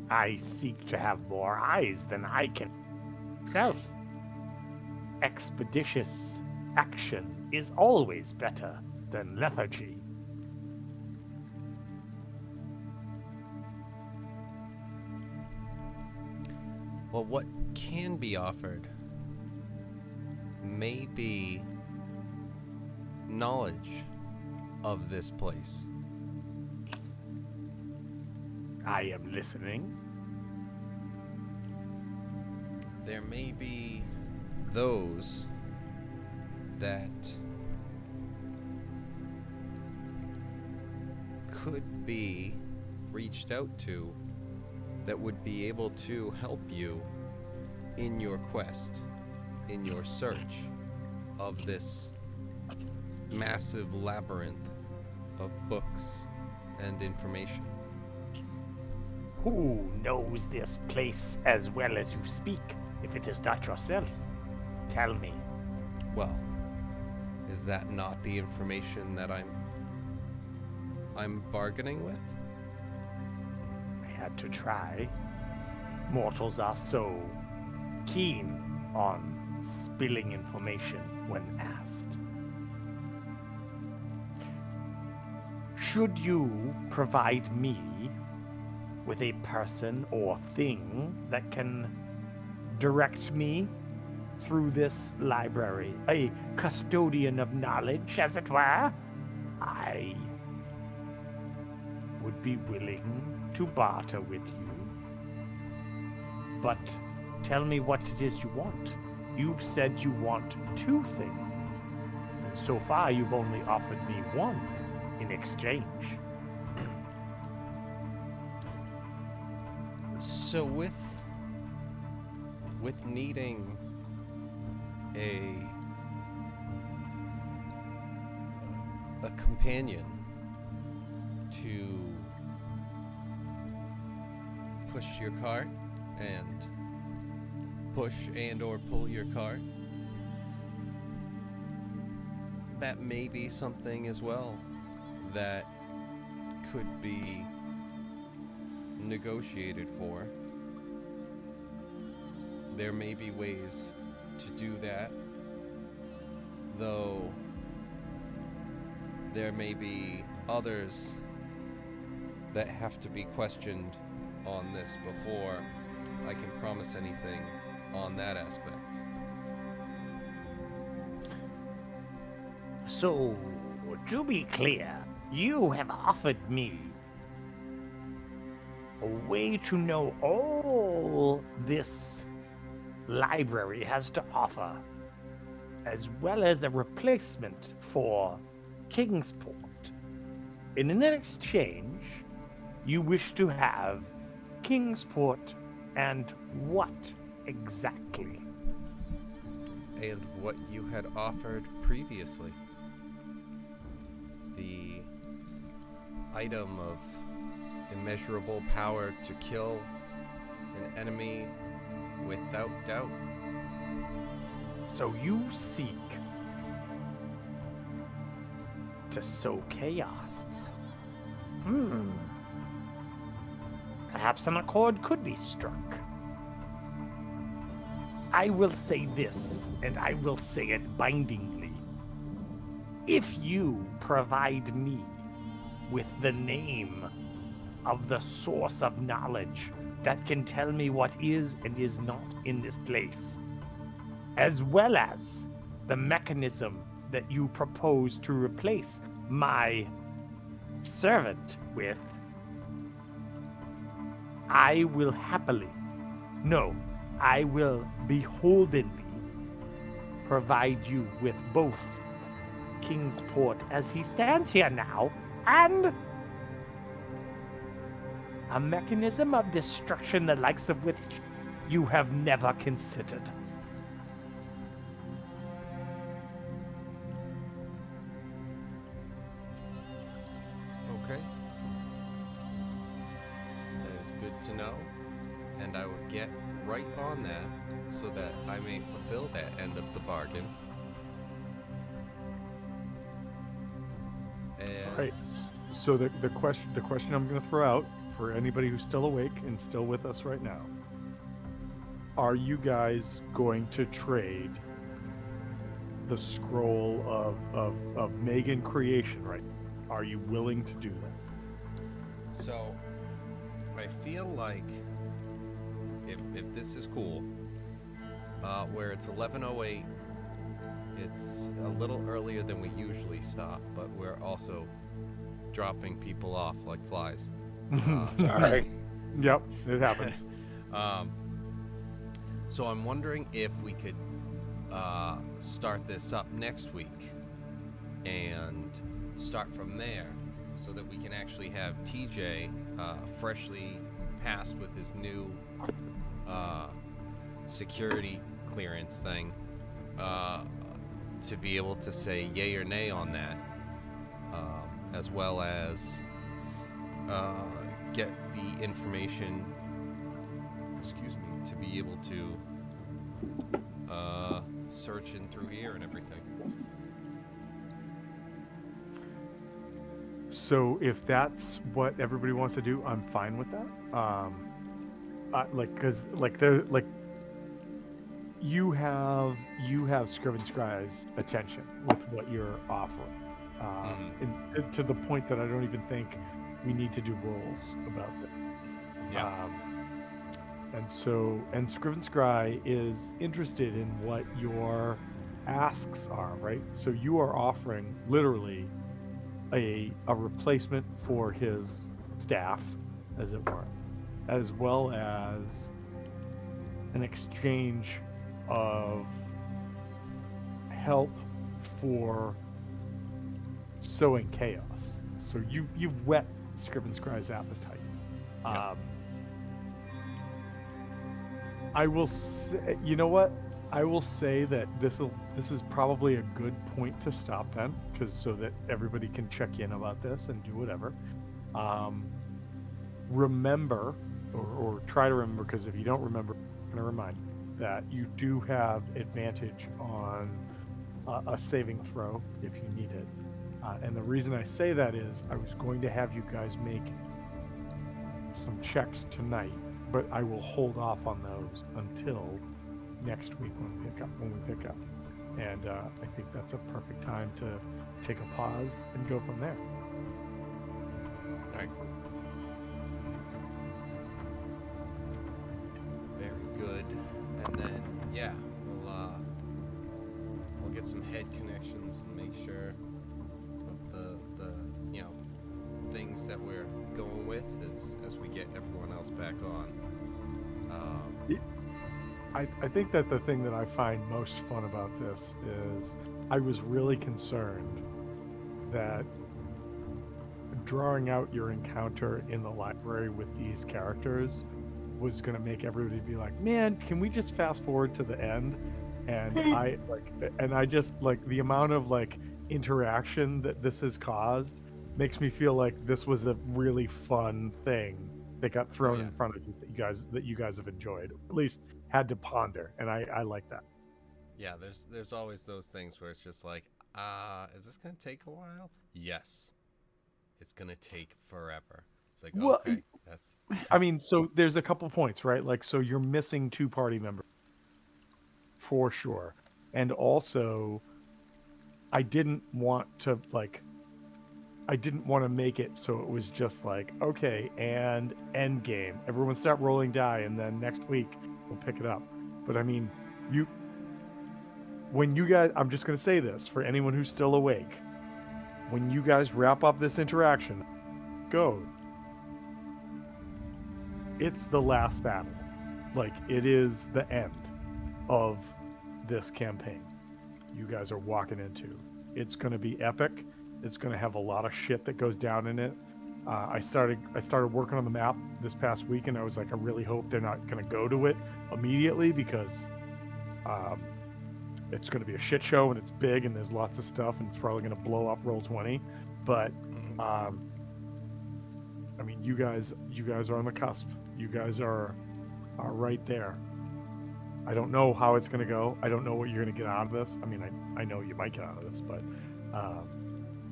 I seek to have more eyes than I can self. Expeditious action is always better than lethargy. Well, what can be offered may be knowledge of this place. I am listening. There may be those that could be reached out to that would be able to help you in your quest, in your search of this massive labyrinth of books and information. Who knows this place as well as you speak, if it is not yourself? Tell me. Well, is that not the information that I'm bargaining with? I had to try. Mortals are so keen on spilling information when asked. Should you provide me with a person or thing that can direct me through this library, a custodian of knowledge, as it were, I would be willing to barter with you. But tell me what it is you want. You've said you want two things, and so far you've only offered me one in exchange. So with needing a companion to push your cart and push and or pull your cart, that may be something as well that could be negotiated for. There may be ways to do that, though there may be others that have to be questioned on this before I can promise anything on that aspect. So, to be clear, you have offered me a way to know all this library has to offer, as well as a replacement for Kingsport. In an exchange, you wish to have Kingsport and what exactly? And what you had offered previously. item of immeasurable power to kill an enemy without doubt. So you seek to sow chaos. Perhaps an accord could be struck. I will say this, and I will say it bindingly. If you provide me with the name of the source of knowledge that can tell me what is and is not in this place, as well as the mechanism that you propose to replace my servant with, I will beholdenly provide you with both Kingsport as he stands here now and a mechanism of destruction the likes of which you have never considered. Okay. That is good to know, and I will get right on that so that I may fulfill that end of the bargain. Right. So the question I'm going to throw out for anybody who's still awake and still with us right now: are you guys going to trade the scroll of Megan creation right now? Are you willing to do that? So, I feel like if this is cool, where it's 11:08, it's a little earlier than we usually stop, but we're also dropping people off like flies. All right. Yep, it happens. So I'm wondering if we could start this up next week and start from there so that we can actually have TJ freshly passed with his new security clearance thing to be able to say yay or nay on that, as well as get the information, to be able to search in through here and everything. So if that's what everybody wants to do, I'm fine with that. You have Scriven Scry's attention with what you're offering, and to the point that I don't even think we need to do rolls about that. Yeah. And Scriven Scry is interested in what your asks are, right? So you are offering literally a replacement for his staff, as it were, as well as an exchange of help for sowing chaos. So you've whet Scriven Scry's appetite. I will say, you know what? I will say that this is probably a good point to stop then, because so that everybody can check in about this and do whatever. Remember, or try to remember, because if you don't remember, I'm going to remind you that you do have advantage on a saving throw if you need it. And the reason I say that is I was going to have you guys make some checks tonight, but I will hold off on those until next week when we pick up. And I think that's a perfect time to take a pause and go from there. All right. Very good. And then, yeah, we'll get some head connections and make sure of the things that we're going with as we get everyone else back on. I think that the thing that I find most fun about this is I was really concerned that drawing out your encounter in the library with these characters was going to make everybody be like, man, can we just fast forward to the end? And I just like the amount of like interaction that this has caused makes me feel like this was a really fun thing that got thrown yeah. in front of you that you guys have enjoyed, at least had to ponder, and I like that. Yeah, there's always those things where it's just like, is this gonna take a while? Yes, it's gonna take forever. It's like, Well, okay, that's I mean, so there's a couple points, right? Like, so you're missing 2 party members for sure, and also I didn't want to make it so it was just like, okay, and end game. Everyone start rolling die, and then next week we'll pick it up. But I mean, when you guys, I'm just gonna say this for anyone who's still awake. When you guys wrap up this interaction, go. It's the last battle. Like, it is the end of this campaign you guys are walking into. It's going to be epic. It's going to have a lot of shit that goes down in it. I started working on the map this past week, and I was like, I really hope they're not going to go to it immediately, because it's going to be a shit show, and it's big, and there's lots of stuff, and it's probably going to blow up Roll20. But I mean, you guys are on the cusp. You guys are right there. I don't know how it's going to go. I don't know what you're going to get out of this. I mean, I know you might get out of this, but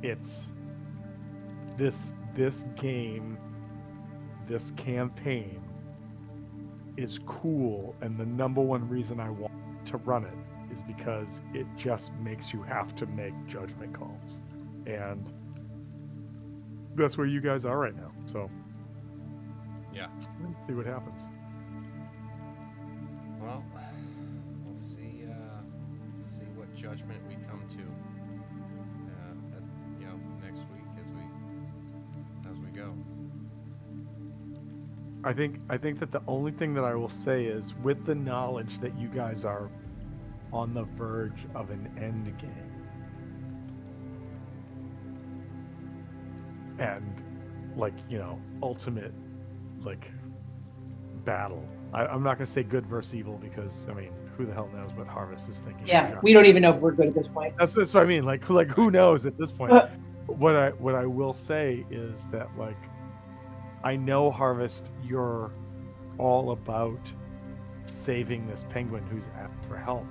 it's this game, this campaign is cool, and the number one reason I want to run it is because it just makes you have to make judgment calls, and that's where you guys are right now. So yeah. let's see what happens. Well, we'll see. See what judgment we come to. Next week as we go. I think that the only thing that I will say is, with the knowledge that you guys are on the verge of an end game, and ultimate battle. I'm not gonna say good versus evil, because I mean, who the hell knows what Harvest is thinking? Yeah, we don't even know if we're good at this point. That's what I mean. Like who knows at this point? What I will say is that, I know, Harvest, you're all about saving this penguin who's asked for help.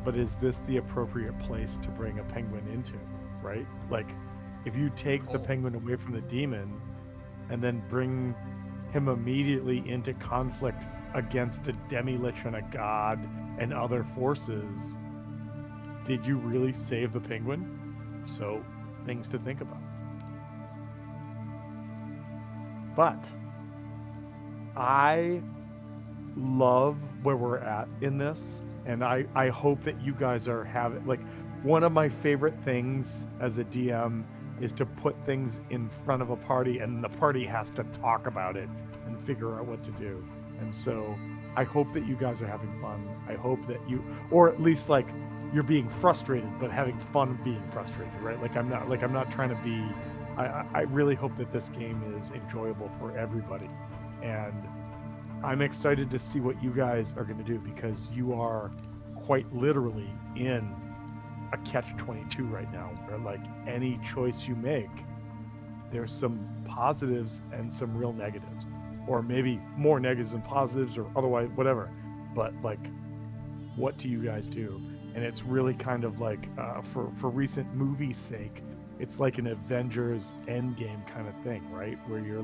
But is this the appropriate place to bring a penguin into, right? Like, if you take the penguin away from the demon and then bring him immediately into conflict against a demi-lich and a god and other forces, did you really save the penguin? So, things to think about. But I love where we're at in this, and I hope that you guys are having, one of my favorite things as a DM is to put things in front of a party, and the party has to talk about it and figure out what to do. And so I hope that you guys are having fun. I hope that you, or at least you're being frustrated, but having fun being frustrated, right? I'm not trying to be, I really hope that this game is enjoyable for everybody. And I'm excited to see what you guys are going to do, because you are quite literally in a catch-22 right now, where any choice you make, there's some positives and some real negatives, or maybe more negatives than positives, or otherwise, whatever. But what do you guys do? And it's really kind of for recent movie's sake, it's like an Avengers Endgame kind of thing, right? Where you're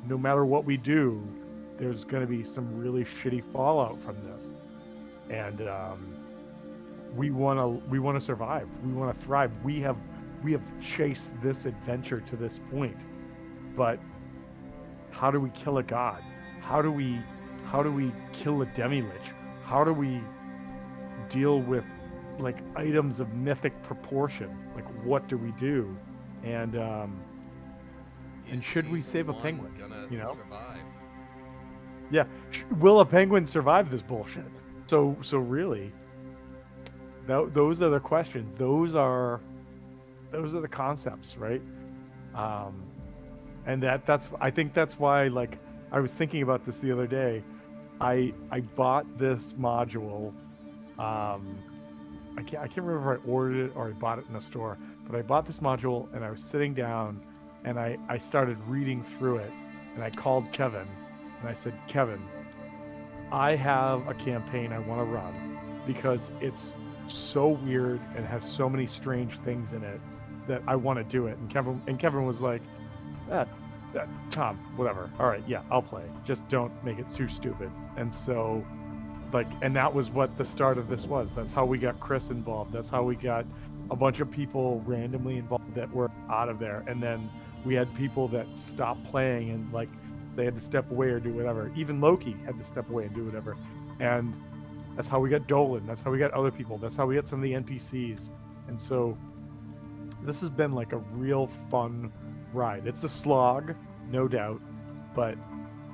no matter what we do, there's going to be some really shitty fallout from this, and we want to survive. We want to thrive. We have chased this adventure to this point, but how do we kill a god? How do we kill a demi-lich? How do we deal with items of mythic proportion? What do we do? And should we save a penguin? Survive. Yeah, will a penguin survive this bullshit? So really, those are the questions. Those are the concepts, right? And I think that's why, I was thinking about this the other day. I bought this module. I can't remember if I ordered it or I bought it in a store, but I bought this module and I was sitting down and I started reading through it, and I called Kevin and I said, Kevin, I have a campaign I want to run because it's so weird and has so many strange things in it that I want to do it. And Kevin was like, Tom, whatever. All right, yeah, I'll play. Just don't make it too stupid. And so, and that was what the start of this was. That's how we got Chris involved. That's how we got a bunch of people randomly involved that were out of there. And then we had people that stopped playing and they had to step away or do whatever. Even Loki had to step away and do whatever. And that's how we got Dolan. That's how we got other people. That's how we got some of the NPCs. And so this has been a real fun ride. It's a slog, no doubt, but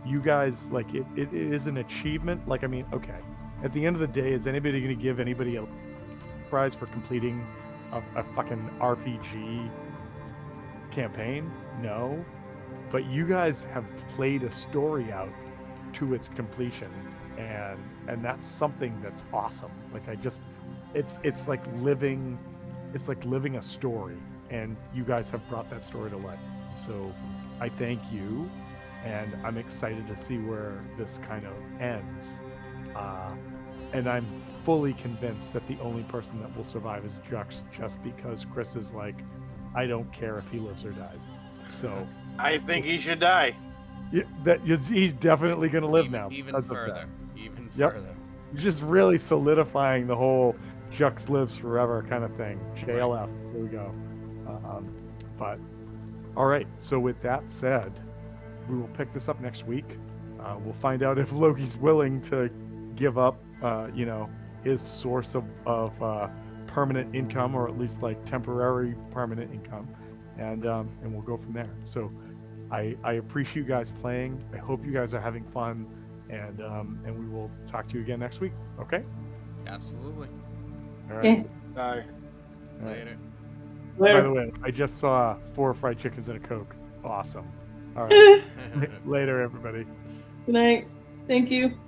you guys, it is an achievement. Okay, at the end of the day, is anybody going to give anybody a prize for completing a fucking RPG campaign? No. But you guys have played a story out to its completion, and that's something that's awesome. It's like living a story, and you guys have brought that story to life. So I thank you, and I'm excited to see where this kind of ends. And I'm fully convinced that the only person that will survive is Jux, just because Chris is I don't care if he lives or dies. So I think he should die. Yeah, he's definitely going to live now. Even further. Even Yep. further. He's just really solidifying the whole Jux lives forever kind of thing. JLF. Here we go. But all right. So with that said, we will pick this up next week. We'll find out if Loki's willing to give up, his source of permanent income, or at least temporary permanent income, and we'll go from there. So I appreciate you guys playing. I hope you guys are having fun, and we will talk to you again next week. Okay? Absolutely. All right. Yeah. Die. All right. Later. By the way, I just saw 4 fried chickens and a Coke. Awesome. All right. Later, everybody. Good night. Thank you.